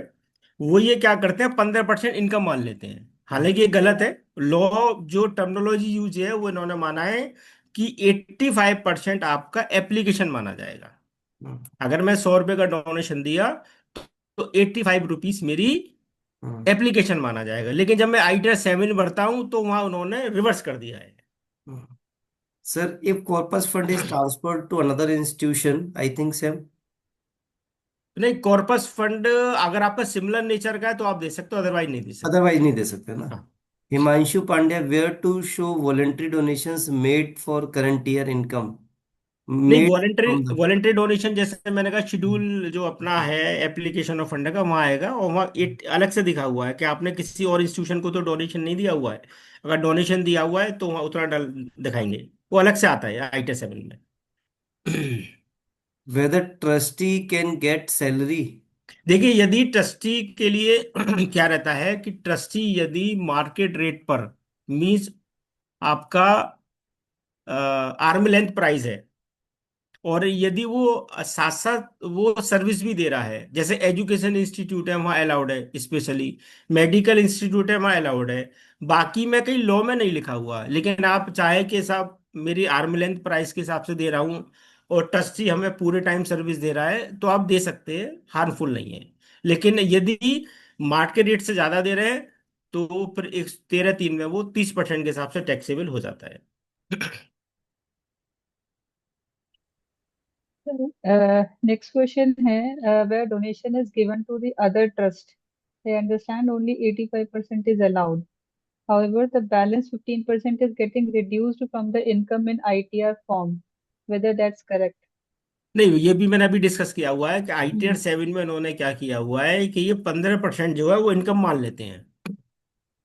वो ये क्या करते हैं, 15% इनकम मान लेते हैं। हम्म, हालांकि ये गलत है। लॉ जो टर्मिनोलॉजी यूज है वो इन्होंने माना है कि 85% आपका एप्लीकेशन माना जाएगा। हम्म, अगर मैं 100 रुपए का डोनेशन दिया तो 85 रुपीज मेरी हम्म, एप्लीकेशन माना जाएगा। लेकिन जब मैं आईटीआर 7 भरता हूं तो वहां उन्होंने रिवर्स कर दिया है। हम्म. Sir, if corpus fund is transferred to another institution, I think same. नहीं, कॉर्पस फंड अगर आपका सिमिलर नेचर का है तो आप दे सकते हो, अदरवाइज नहीं दे सकते। Otherwise नहीं दे सकते ना. हाँ। Himanshu Pandya, where to show voluntary donations made for current year income नहीं, made voluntary from the. Voluntary donation जैसे मैंने कहा, शेड्यूल जो अपना है एप्लीकेशन ऑफ फंड का, वहाँ आएगा और वहाँ एक अलग से दिखा हुआ है कि आपने किसी और इंस्टीट्यूशन को तो डोनेशन नहीं दिया हुआ है। अगर डोनेशन दिया हुआ है तो वहाँ उतना डल दिखाएंगे, वो अलग से आता है आईटी 7 में। Whether trustee can get salary. देखिए, यदि ट्रस्टी के लिए क्या रहता है कि ट्रस्टी यदि मार्केट रेट पर, मींस आपका आर्म लेंथ प्राइस है, और यदि वो साथ साथ वो सर्विस भी दे रहा है, जैसे एजुकेशन इंस्टीट्यूट है वहाँ अलाउड है, स्पेशली मेडिकल इंस्टीट्यूट है वहाँ अलाउड है। बाकी में कहीं लॉ में नहीं लिखा हुआ, लेकिन आप चाहे कि साहब मेरी आर्म लेंथ प्राइस के हिसाब से दे रहा हूँ और ट्रस्टी हमें पूरे टाइम सर्विस दे रहा है, तो आप दे सकते हैं, हार्मफुल नहीं है। लेकिन यदि मार्केट रेट से ज्यादा दे रहे हैं तो फिर एक 13(3) में वो 30% के हिसाब से टैक्सेबल हो जाता है। Next question है, where donation is given to the other trust. They understand only 85% is allowed. However, the balance 15% is getting reduced from the income in ITR form. Whether that's correct? नहीं, ये भी मैंने अभी डिस्कस किया हुआ है कि आईटीआर हम्म, 7 में उन्होंने क्या किया हुआ है कि ये 15% जो है वो इनकम मान लेते हैं।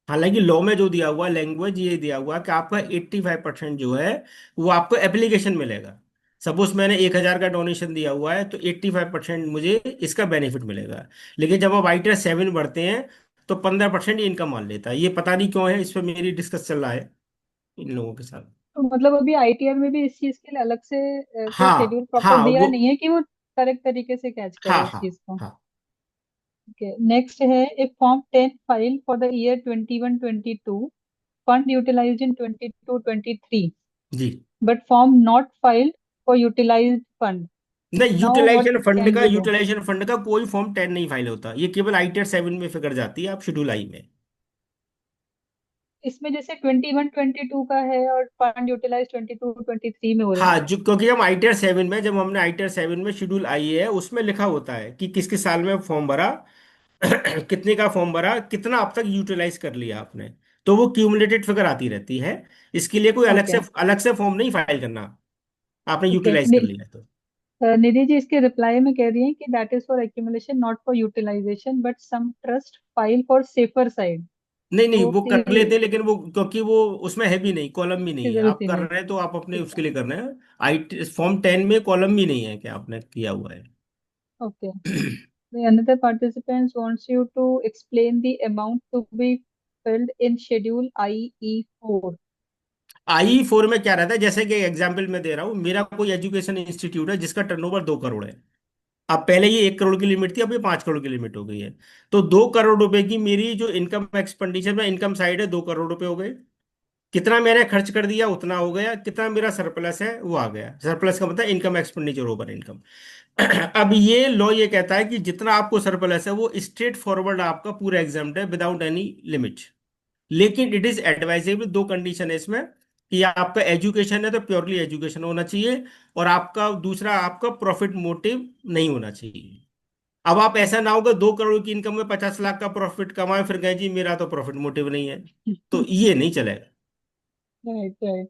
हालांकि लॉ में जो दिया हुआ लैंग्वेज ये दिया हुआ कि आपका 85% जो है वो आपको एप्लीकेशन मिलेगा। सपोज मैंने 1,000 का डोनेशन दिया हुआ है तो 85% मुझे इसका बेनिफिट मिलेगा। लेकिन जब आप आईटीआर 7 भरते हैं तो 15% ये इनकम मान लेता है। ये पता नहीं क्यों है, इस पर मेरी डिस्कस चल रहा है इन लोगों के साथ। तो मतलब अभी ITR में भी इस चीज के लिए अलग से कोई हाँ, शेड्यूल प्रॉपर हाँ, दिया वो, नहीं है कि वो करेक्ट तरीके से कैच हाँ, करे इस हाँ, चीज को? हाँ। ओके, नेक्स्ट है, एक form 10 file for the year 21-22, fund utilized in 22-23, जी। but form not filed for utilized fund. नहीं, Now what can we do? Utilisation fund का कोई फॉर्म 10 नहीं फाइल होता, ये केवल आईटीआर 7 में फिगर जाती है, आप शेड्यूल आई में। इसमें जैसे 21-22 का है और फंड यूटिलाइज 22-23 में हो रहे हैं। हाँ, जो क्योंकि हम आईटीआर 7 में, जब हमने आईटीआर 7 में शेड्यूल आई है उसमें लिखा होता है कि किस किस साल में फॉर्म भरा, कितने का फॉर्म भरा, कितना अब तक यूटिलाइज कर लिया आपने। तो वो क्यूमुलेटेड फिगर आती रहती है। इसके लिए कोई ओके, अलग से फॉर्म नहीं फाइल करना, आपने ओके। यूटिलाइज कर लिया तो। निधि जी इसके रिप्लाई में कह रही हैं कि that is for accumulation not for utilisation, but some trust file for safer side. नहीं, नहीं, तो वो कर प्लीज, लेते हैं, लेकिन वो क्योंकि वो उसमें है भी नहीं, कॉलम भी नहीं इसकी है, जरूरत आप ही कर नहीं। रहे हैं तो आप अपने ठीक है, उसके लिए कर रहे हैं। आई फॉर्म 10 में कॉलम भी नहीं है कि आपने किया हुआ है। Okay. The another participants wants you to explain the amount to be filled in schedule IE4. IE4 में क्या रहता है, जैसे कि एग्जाम्पल मैं दे रहा हूँ, मेरा कोई एजुकेशन इंस्टीट्यूट है जिसका टर्नओवर 2 करोड़ है। अब पहले ये 1 करोड़ की लिमिट थी, अब ये 5 करोड़ की लिमिट हो गई है। तो 2 करोड़ रुपए की मेरी जो इनकम एक्सपेंडिचर में इनकम साइड है, 2 करोड़ रुपए हो गए। कितना मैंने खर्च कर दिया उतना हो गया, कितना मेरा सरप्लस है वो आ गया। सरप्लस का मतलब इनकम एक्सपेंडिचर ओवर इनकम। अब ये लॉ ये कहता है कि जितना आपको सरप्लस है वो स्ट्रेट फॉरवर्ड आपका पूरा एग्जाम्प्ट है, विदाउट एनी लिमिट। लेकिन इट इज एडवाइजेबल, दो कंडीशन है इसमें, कि आपका एजुकेशन है तो प्योरली एजुकेशन होना चाहिए, और आपका दूसरा आपका प्रॉफिट मोटिव नहीं होना चाहिए। अब आप ऐसा ना होगा 2 करोड़ की इनकम में 50 लाख का प्रॉफिट कमाए फिर कहें जी मेरा तो प्रॉफिट मोटिव नहीं है, तो ये नहीं चलेगा। Right, right.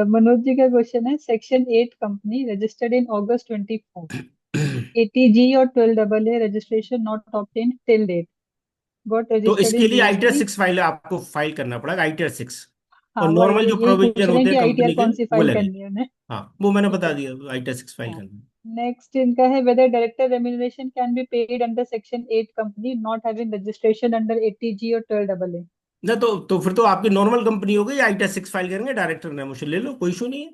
मनोज जी का क्वेश्चन है, section 8 company registered in August 24, ATG और 12AA registration not obtain till date, got तो रजिस्टर्ड इसके इन लिए आईटीआर GST। 6 फाइल आपको फाइल करना पड़ेगा, आईटीआर 6। और हाँ वही नॉर्मल वही जो यही पूछ प्रोविजन रहे हैं होते कि हैं आईटीआर कंपनी के, कौन सी वो फाइल लगे। करनी है उन्हें। हाँ, वो मैंने ठीक बता है। दिया, ITR 6 फाइल हाँ। करना। नेक्स्ट इनका है whether director remuneration can be paid under section 8 company not having registration under 80G और 12AA। ना तो फिर तो आपकी नॉर्मल कंपनी हो गई, ITR 6 फाइल करेंगे, डायरेक्टर नेमोशियल ले लो, कोई इशू नहीं है।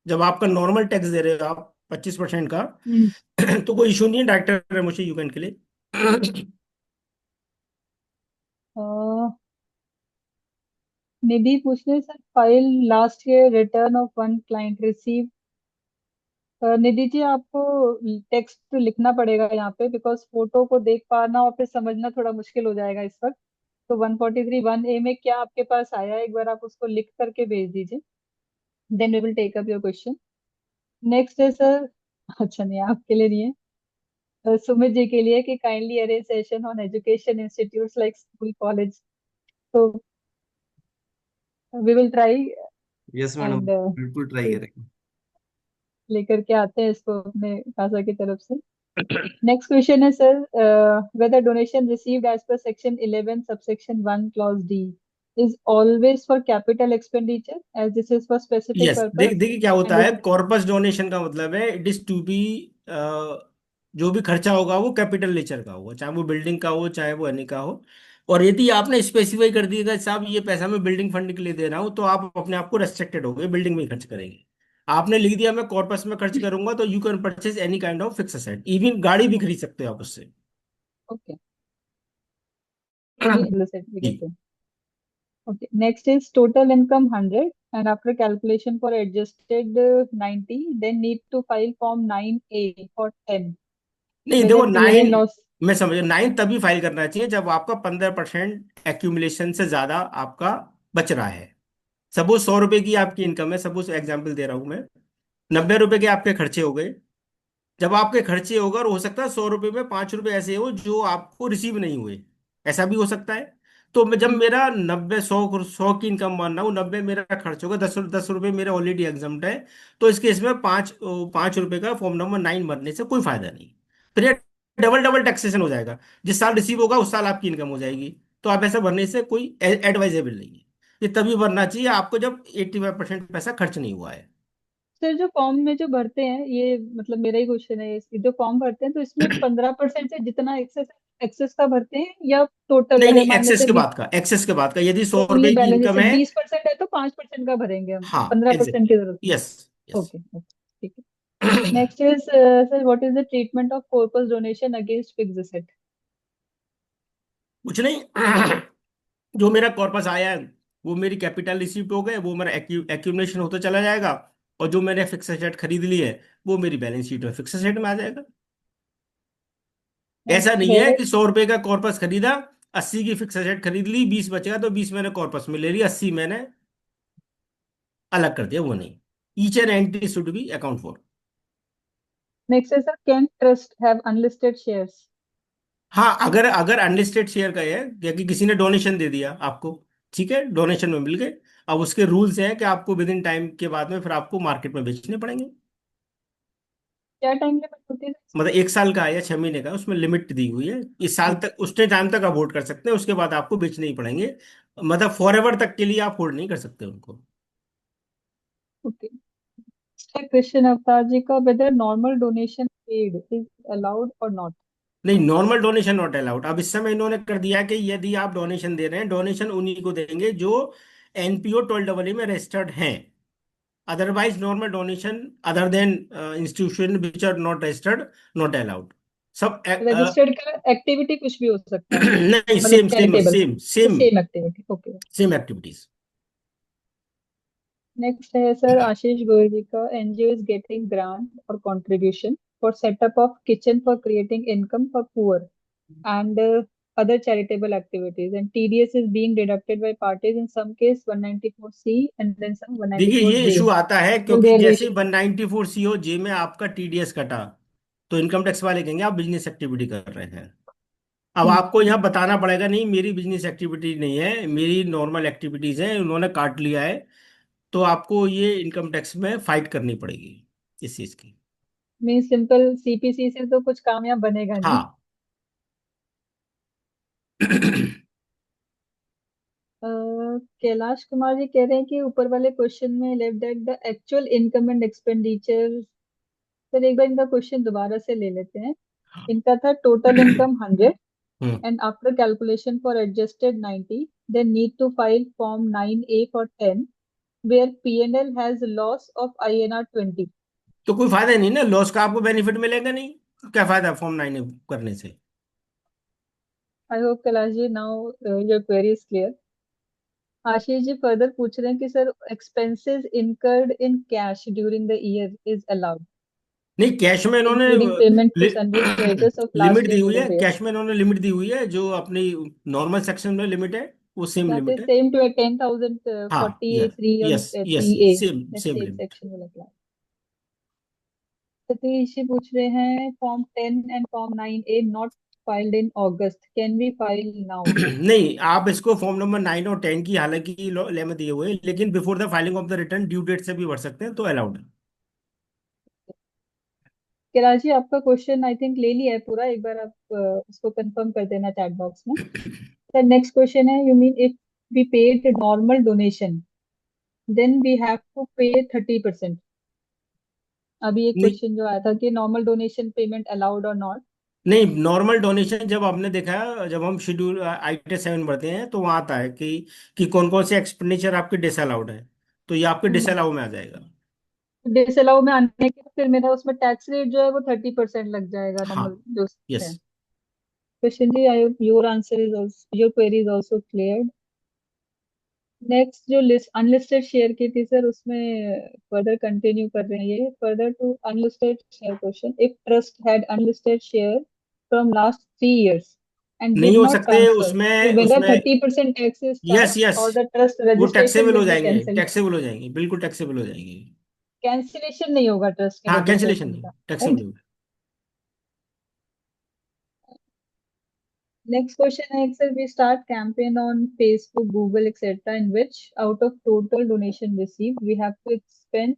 जब आपका नॉर्मल टैक्स दे रहे हो आप 25% का, हम्म। तो कोई इशू नहीं है, डायरेक्टर नेमोशियल यू कैन के लिए। निधि पूछ रहे sir file last year return of one client receive. Nidhi ji आपको टेक्स्ट लिखना पड़ेगा यहाँ पे बिकॉज फोटो को देख पाना और फिर समझना थोड़ा मुश्किल हो जाएगा इस वक्त। तो 143(1)(a) में क्या आपके पास आया है एक बार आप उसको लिख करके भेज दीजिए। Then we will take up your question. Next है सर। अच्छा नहीं आपके लिए नहीं है। सुमित जी के लिए कि kindly arrange session on education institutes like school college. तो we will try yes madam, and बिल्कुल ट्राई करेंगे। लेकर के आते हैं इसको अपने खासा की तरफ से। Next question is, sir, whether donation received as per section 11 subsection 1 clause D is always for capital expenditure as this is for specific yes, purpose देखिए क्या होता and है, is कॉर्पस डोनेशन का मतलब है इट इज टू बी, जो भी खर्चा होगा वो कैपिटल नेचर का होगा, चाहे वो बिल्डिंग का हो चाहे वो अन्य का हो। और यदि आपने स्पेसिफाई कर दिया साहब ये पैसा मैं बिल्डिंग फंड के लिए दे रहा हूँ, तो आप अपने आप को रेस्ट्रिक्टेड हो गए, बिल्डिंग में ही खर्च करेंगे। आपने लिख दिया मैं कॉर्पस में खर्च करूंगा, तो you can purchase any kind of fix asset, even गाड़ी भी खरीद सकते हो आप उससे। okay any illicit we ji. get it. Okay, next is total income 100 and after calculation for adjusted 90 then need to file form 9A for 10 नहीं देखो, whether 11 9, loss। मैं समझ, 9 तभी फाइल करना चाहिए जब आपका 15% एक्यूमुलेशन से ज्यादा आपका बच रहा है। सपोज 100 रुपए की आपकी इनकम है, सपोज एग्जांपल दे रहा हूं मैं, 90 रुपए के आपके खर्चे हो गए। जब आपके खर्चे होगा, और हो सकता है 100 रुपए में 5 रुपए ऐसे हो जो आपको रिसीव नहीं हुए, ऐसा भी हो सकता है। तो मैं जब मेरा 90, 100 की इनकम मान रहा हूँ, 90 मेरा खर्च होगा, 10 10 रुपए मेरे ऑलरेडी एग्जाम्प्ट है। तो इस केस में 5 5 रुपए का फॉर्म नंबर 9 भरने से कोई फायदा नहीं। फिर ये डबल डबल टैक्सेशन हो जाएगा, जिस साल रिसीव होगा उस साल आपकी इनकम हो जाएगी। तो आप ऐसा भरने से कोई एडवाइजेबल नहीं है। ये तभी भरना चाहिए आपको जब 85% पैसा खर्च नहीं हुआ है। सर जो फॉर्म में जो भरते हैं ये मतलब मेरा ही क्वेश्चन है इसकी जो फॉर्म भरते हैं तो इसमें 15% से जितना एक्सेस एक्सेस का भरते हैं या टोटल नहीं है नहीं, मान एक्सेस लेते के हैं बाद का, एक्सेस के बाद का, यदि सौ ओनली रुपए की बैलेंस इनकम जैसे है। 20% है तो 5% का भरेंगे हम हाँ 15% की एग्जैक्टली। जरूरत नहीं। Yes yes. ओके ओके ठीक है। Next is sir what is the treatment of corpus donation against fixed asset. कुछ नहीं, जो मेरा कॉर्पस आया है वो मेरी कैपिटल रिसीप्ट हो गए, वो मेरा एक्यूमुलेशन होता चला जाएगा। और जो मैंने फिक्स एसेट खरीद ली है वो मेरी बैलेंस शीट में फिक्स एसेट में आ जाएगा। ऐसा नेक्स्ट नहीं है है कि 100 रुपए का कॉर्पस खरीदा, 80 की फिक्स एसेट खरीद ली, 20 बचेगा तो 20 मैंने कॉर्पस में ले लिया, 80 मैंने अलग कर दिया, वो नहीं। Each and entry should be account for. Next है sir can trust have unlisted shares. हाँ, अगर अगर अनलिस्टेड शेयर का है, या कि किसी ने डोनेशन दे दिया आपको, ठीक है, डोनेशन में मिल गए। अब उसके रूल्स हैं कि आपको विद इन टाइम के बाद में फिर आपको मार्केट में बेचने पड़ेंगे। क्या टाइम लिमिट होती है मतलब 1 साल का है या 6 महीने का है, उसमें लिमिट दी हुई है। इस साल तक, उसने टाइम तक आप होल्ड कर सकते हैं, उसके बाद आपको बेचने ही पड़ेंगे। मतलब फॉर एवर तक के लिए आप होल्ड नहीं कर सकते उनको। ओके। क्वेश्चन अवतार जी का whether normal donation paid is allowed और नॉट। नहीं, नॉर्मल डोनेशन नॉट अलाउड। अब इस समय इन्होंने कर दिया है कि यदि आप डोनेशन दे रहे हैं, डोनेशन उन्हीं को देंगे जो NPO 12 में रजिस्टर्ड हैं। Otherwise normal donation other than institution which are not registered, not allowed. सब रजिस्टर्ड का एक्टिविटी कुछ भी हो सकता है नहीं, मतलब same same charitable same same same activity okay. Same activities. Next है सर आशीष गोयल जी का एनजीओ इज गेटिंग ग्रांट और contribution for setup of kitchen for creating income for poor and other charitable activities and TDS is being deducted by parties in some case 194C and then some देखिए ये 194J इशू आता है through क्योंकि their जैसे ratio। 194 CO J में आपका TDS कटा, तो इनकम टैक्स वाले कहेंगे आप बिजनेस एक्टिविटी कर रहे हैं। अब हम्म। आपको यहाँ बताना पड़ेगा नहीं, मेरी बिजनेस एक्टिविटी नहीं है, मेरी नॉर्मल एक्टिविटीज है, उन्होंने काट लिया है। तो आपको ये इनकम टैक्स में फाइट करनी पड़ेगी इस चीज की। मीन सिंपल सीपीसी से तो कुछ काम यहाँ बनेगा नहीं। हाँ। कैलाश कुमार जी कह रहे हैं कि ऊपर वाले क्वेश्चन में left that the actual income and expenditure. Sir एक बार इनका क्वेश्चन दोबारा से ले लेते हैं। इनका था total income 100 hmm. and after calculation for adjusted 90 they need to file form 9A for 10 where P&L has loss of INR 20। तो कोई फायदा नहीं ना, लॉस का आपको बेनिफिट मिलेगा नहीं, तो क्या फायदा फॉर्म 9 करने से। I hope Kailash ji now your query is clear। Ashish ji further पूछ रहे हैं कि sir expenses incurred in cash during the year is allowed नहीं, कैश में इन्होंने including payment to sundry creditors of last limit the year हुई है, payroll कैश में इन्होंने लिमिट दी हुई है, जो अपनी नॉर्मल सेक्शन में लिमिट है वो सेम that लिमिट is है। same to a 10,000 हाँ, yes 43 on yes yes, 3A same that same same limit. section will apply। Satish ji पूछ रहे हैं form 10 and form 9A not filed in August can we file now. नहीं, आप इसको फॉर्म नंबर 9 और 10 की हालांकि ले में दिए हुए हैं, लेकिन before the filing of the return due date से भी भर सकते हैं, तो अलाउड है। कैलाश जी आपका क्वेश्चन आई थिंक ले लिया है पूरा। एक बार आप उसको कंफर्म कर देना चैट बॉक्स में। सर नेक्स्ट क्वेश्चन है you mean if we paid normal donation then we have to pay 30%। अभी एक नहीं क्वेश्चन जो आया था कि नॉर्मल डोनेशन पेमेंट अलाउड और नॉट। नहीं, नॉर्मल डोनेशन जब आपने देखा है, जब हम शेड्यूल IT-7 भरते हैं तो वहाँ आता है कि कौन कौन से एक्सपेंडिचर आपके डिसअलाउड है, तो ये आपके डिसअलाउ में आ जाएगा। डिसअलाउ में आने के फिर मेरा उसमें टैक्स रेट जो है वो 30% लग जाएगा हाँ, नॉर्मल जो है। यस। क्वेश्चन जी I hope your answer is also your query is also clear. Next जो लिस्ट अनलिस्टेड शेयर की थी सर उसमें फर्दर कंटिन्यू कर रहे हैं ये further to unlisted share question if trust had unlisted share from last 3 years and नहीं did हो not सकते transfer उसमें so whether उसमें 30% tax is yes charged yes, or the trust वो registration टैक्सेबल हो will be जाएंगे, cancelled। टैक्सेबल हो जाएंगे, बिल्कुल टैक्सेबल हो जाएंगे। कैंसिलेशन नहीं होगा ट्रस्ट के हाँ, कैंसिलेशन रजिस्ट्रेशन नहीं, का टैक्सेबल राइट। होगा। Next question is, sir, we start campaign on Facebook, Google, etc. in which out of total donation received, we have to spend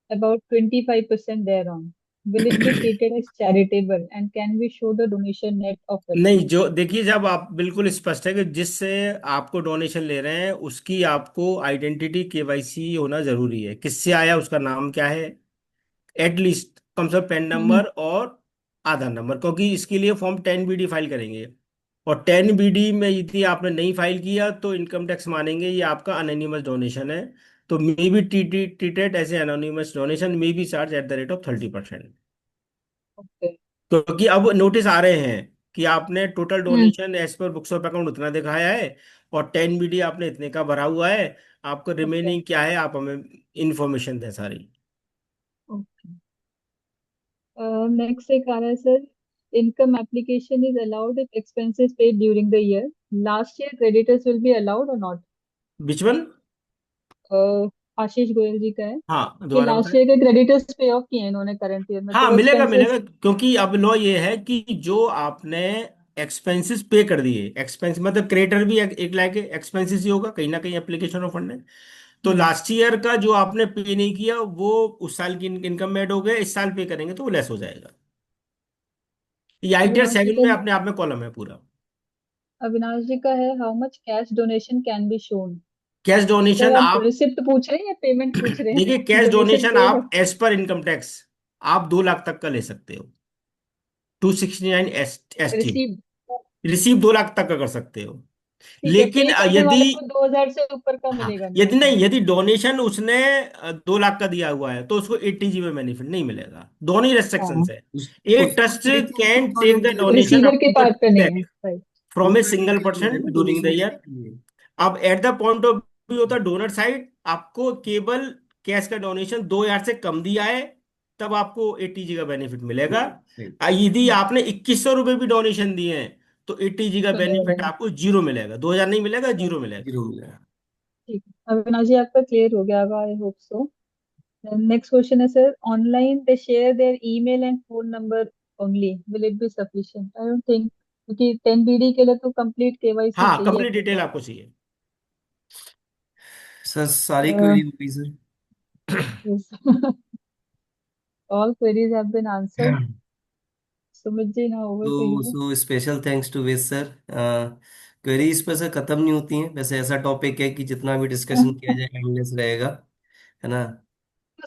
about 25% thereon. Will it be treated as charitable and can we show the donation net of it? नहीं, जो देखिए, जब आप बिल्कुल स्पष्ट है कि जिससे आपको डोनेशन ले रहे हैं उसकी आपको आइडेंटिटी KYC होना जरूरी है, किससे आया, उसका नाम क्या है, एटलीस्ट कम से कम पैन हम्म। नंबर और आधार नंबर, क्योंकि इसके लिए फॉर्म 10BD फाइल करेंगे। और 10BD में यदि आपने नहीं फाइल किया तो इनकम टैक्स मानेंगे ये आपका अनोनिमस डोनेशन है, तो may be treated as a anonymous donation, may be charge at the rate of 30%। Okay. क्योंकि अब नोटिस आ रहे हैं कि आपने total hmm. Donation as per books of account उतना दिखाया है, और 10BD आपने इतने का भरा हुआ है, आपको ओके। रिमेनिंग क्या है आप हमें इंफॉर्मेशन दें सारी। ओके। नेक्स्ट एक आ रहा है sir income application is allowed if expenses paid during the year last year creditors will be allowed और not. Which one? Ashish Goyal ji का है हाँ, कि दोबारा लास्ट बताएं। ईयर के क्रेडिटर्स पे ऑफ किए हैं इन्होंने करंट ईयर में तो हाँ, वो मिलेगा एक्सपेंसेस। मिलेगा, क्योंकि अब लॉ ये है कि जो आपने एक्सपेंसेस पे कर दिए, एक्सपेंस मतलब क्रेडिटर भी एक लाइक एक्सपेंसेस ही होगा कहीं ना कहीं, एप्लीकेशन ऑफ फंड है। तो हम्म। लास्ट ईयर का जो आपने पे नहीं किया वो उस साल की इनकम में ऐड हो गया, इस साल पे करेंगे तो वो लेस हो जाएगा। ये ITR अविनाश जी 7 का में अपने आप में कॉलम है पूरा। अविनाश जी का है how much cash donation can be shown. Cash sir donation आप आप रिसिप्ट पूछ रहे हैं या पेमेंट पूछ रहे हैं देखिए, कैश डोनेशन डोनेशन पेड। आप एज पर इनकम टैक्स आप 2 लाख तक का ले सकते हो, 269 ST। रिसीव। रिसीव 2 लाख तक का कर सकते हो। ठीक है लेकिन पे करने यदि, वाले को 2,000 से ऊपर का हाँ, मिलेगा नहीं यदि उसमें। नहीं, यदि डोनेशन उसने 2 लाख का दिया हुआ है तो उसको 80 GB में बेनिफिट नहीं मिलेगा, दोनों ही रेस्ट्रिक्शन हाँ है। ए उसको ट्रस्ट देखिए कैन उसको take the donation receiver up के टू पार्ट पे नहीं है द राइट। फ्रॉम वो ए तो सिंगल इंडिविजुअल है पर्सन ना ड्यूरिंग द डोनेशन ईयर। देने के लिए। अब at the point of view होता है डोनर साइड, आपको केवल कैश का डोनेशन 2,000 से कम दिया है तब आपको 80 GB का बेनिफिट मिलेगा। Right. यदि आपने 2100 रुपये भी डोनेशन दिए हैं तो 80 GB का तो नहीं बेनिफिट मिलेगा। आपको जीरो मिलेगा, 2,000 नहीं मिलेगा, जीरो मिलेगा। जीरो मिला। ठीक है अविनाश जी आपका क्लियर हो गया I hope so. Next question है sir online they share their email and phone number only will it be sufficient I don't think क्योंकि 10BD के लिए तो कंप्लीट केवाईसी हाँ, चाहिए कंप्लीट अपने डिटेल को। आपको चाहिए। सर सारी क्वेरी होगी sir. All queries have been answered. Sumit ji now over to to you. So special thanks to Ved sir. Query इस पर से खत्म नहीं होती हैं। वैसे ऐसा टॉपिक है कि जितना भी डिस्कशन किया जाए एंडलेस रहेगा, है ना।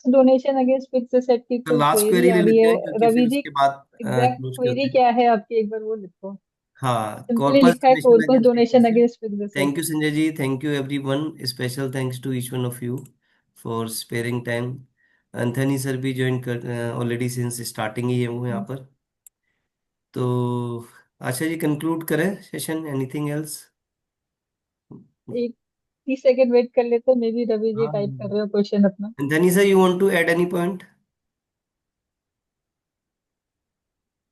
डोनेशन अगेंस्ट फिक्स सेट की तो कोई लास्ट क्वेरी क्वेरी आ ले रही लेते है? हैं, क्योंकि फिर रवि जी, उसके बाद एग्जैक्ट क्लोज क्वेरी करते हैं। क्या है आपकी, एक बार वो लिखो। हाँ, सिंपली कॉर्पस लिखा है donation corpus against donation fix. Against fix set. Thank you Sanjay ji, thank you everyone. Special thanks to each one of you for sparing time. Anthony sir भी ज्वाइन कर ऑलरेडी सिंस स्टार्टिंग ही है वो यहाँ पर। तो अच्छा जी, कंक्लूड करें सेशन, एनीथिंग एल्स? एक 30 सेकंड वेट कर लेते, मे बी रवि जी हाँ, टाइप कर रहे हो क्वेश्चन अपना। Anthony sir, you want to add any point?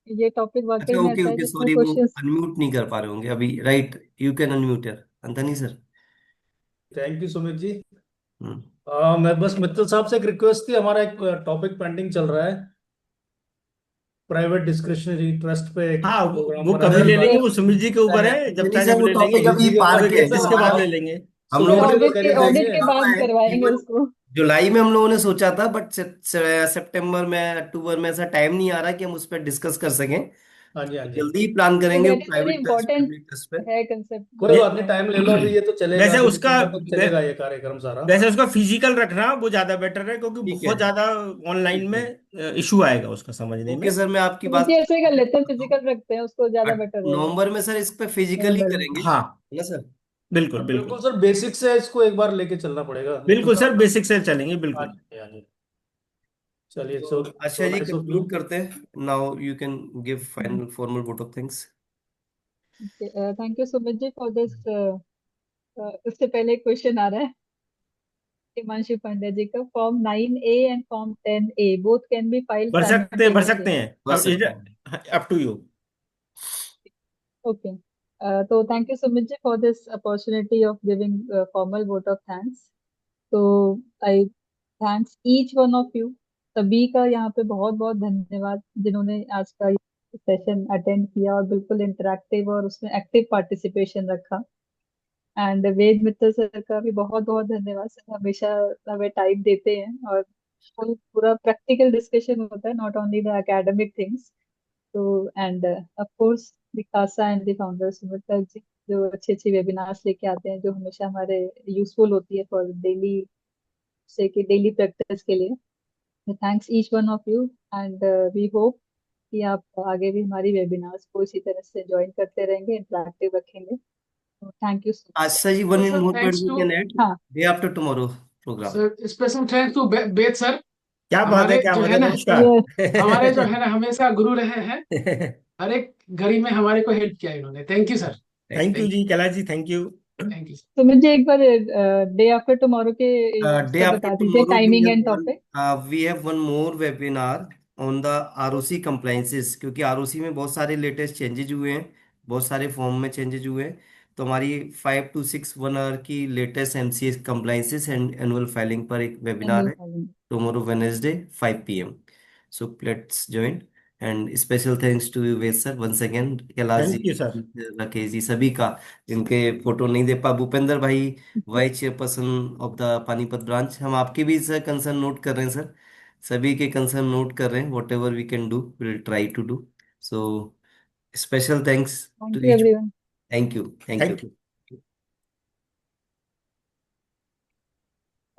ये टॉपिक वाकई अच्छा, में ओके अच्छा है ओके, जिसमें सॉरी, वो क्वेश्चंस। अनम्यूट नहीं कर पा रहे होंगे अभी, राइट। यू कैन अनम्यूट यार, Anthony sir. Thank you Sumit ji. हम्म। मैं बस मित्तल साहब से एक रिक्वेस्ट थी, हमारा एक टॉपिक पेंडिंग चल रहा है, प्राइवेट डिस्क्रिशनरी ट्रस्ट पे एक हाँ, प्रोग्राम वो बना कभी है। ले सर लेंगे, वो सुमित जी के ऊपर है, जब एंथनी चाहे सर, जब वो ले लेंगे। टॉपिक सुमित अभी जी के ऊपर पार्क है रिक्वेस्ट है इसके हमारा। बाद हमारा। ले लेंगे। हम सुमित लोगों जी ने तो ऑडिट कह के रहे थे ऑडिट कि के हुआ बाद है करवाएंगे इवन उसको। जुलाई में हम लोगों ने सोचा था, बट सितंबर में, अक्टूबर में ऐसा टाइम नहीं आ रहा कि हम उस पर डिस्कस कर सकें। हाँ जी, हाँ तो जी। जल्दी ही प्लान करेंगे that is very private trust, important public trust पे। है कंसेप्ट कोई जो वे- बात नहीं, टाइम ले लो, अभी ये तो चलेगा, वैसे अभी उसका दिसंबर तक वे, चलेगा ये कार्यक्रम सारा। वैसे उसका फिजिकल रखना वो ज्यादा बेटर है, क्योंकि ठीक है, बहुत ज्यादा ऑनलाइन ठीक में है। इशू आएगा उसका समझने ओके में। सर, मैं आपकी तो बात मुझे ऐसे कर लेते हैं, बताऊं। फिजिकल रखते हैं उसको, ज्यादा बेटर रहेगा। नवंबर में सर इस पे फिजिकली नवंबर में। करेंगे, हाँ, है ना सर? बिल्कुल बिल्कुल बिल्कुल। सर, बेसिक से इसको एक बार लेके चलना पड़ेगा, नहीं तो बिल्कुल सब। सर, बेसिक से चलेंगे हाँ बिल्कुल। जी, हाँ जी। चलिए, तो सो अच्छा सो जी, नाइस ऑफ यू। कंक्लूड करते हैं। Now you can give final formal vote of thanks. Thank you Sumit ji for this. उससे पहले क्वेश्चन आ रहा है हिमांशु पांडे जी का। Form 9A and form 10A both can be filed भर सकते हैं, भर सकते साइमल्टेनियसली। हैं, बस अब सकते हैं। Up to you. Okay. तो thank you Sumit ji for this opportunity of giving formal vote of thanks. तो I thanks each one of you. सभी का यहाँ पे बहुत बहुत धन्यवाद जिन्होंने आज का सेशन अटेंड किया और बिल्कुल इंटरेक्टिव और उसमें एक्टिव पार्टिसिपेशन रखा। एंड वेद मित्तल सर का भी बहुत बहुत धन्यवाद सर, हमेशा हमें टाइम देते हैं और पूरा प्रैक्टिकल डिस्कशन होता है, not only the academic things. तो एंड ऑफ कोर्स विकासा एंड द फाउंडर सुमित्रा जी, जो अच्छी अच्छी वेबिनार्स लेके आते हैं जो हमेशा हमारे यूजफुल होती है फॉर डेली, से कि डेली प्रैक्टिस के लिए। Thanks each one of you and we hope कि आप आगे भी हमारी वेबिनार्स को इसी तरह से ज्वाइन करते रहेंगे, इंटरेक्टिव रखेंगे। तो थैंक यू सो अच्छा जी, वन So, इन sir, more point thanks we to can add. हाँ। Day after tomorrow program. sir, special thanks to Ved sir. क्या बात है, हमारे क्या जो बात है है, ना, नमस्कार। ये हमारे जो है ना हमेशा गुरु रहे हैं। हर एक घड़ी में हमारे को हेल्प किया इन्होंने। Thank you sir. Thank you thank जी, Kailash ji, thank you. Thank you. Sumit ji एक बार डे आफ्टर टुमारो के Day सब after बता दीजिए, tomorrow, timing and topic. we have one more webinar on the ROC compliances, क्योंकि आरओसी में बहुत सारे लेटेस्ट चेंजेज हुए हैं, बहुत सारे फॉर्म में चेंजेज हुए हैं। तो हमारी 5 to 6 1 आवर की latest MCS compliances and annual filing पर एक वेबिनार एनुअल है, filing. tomorrow Wednesday 5 p.m. So let's join, and special thanks to you Ved sir once again, Kailash ji, thank you sir. Rakesh ji, सभी का, जिनके फोटो नहीं दे पा, भूपेंद्र भाई, vice chairperson of the Panipat branch. हम आपके भी सर कंसर्न नोट कर रहे हैं सर, सभी के कंसर्न नोट कर रहे हैं। Whatever we can do, will try to do. So special thanks to thank you each. Everyone. Thank you, thank thank you. You.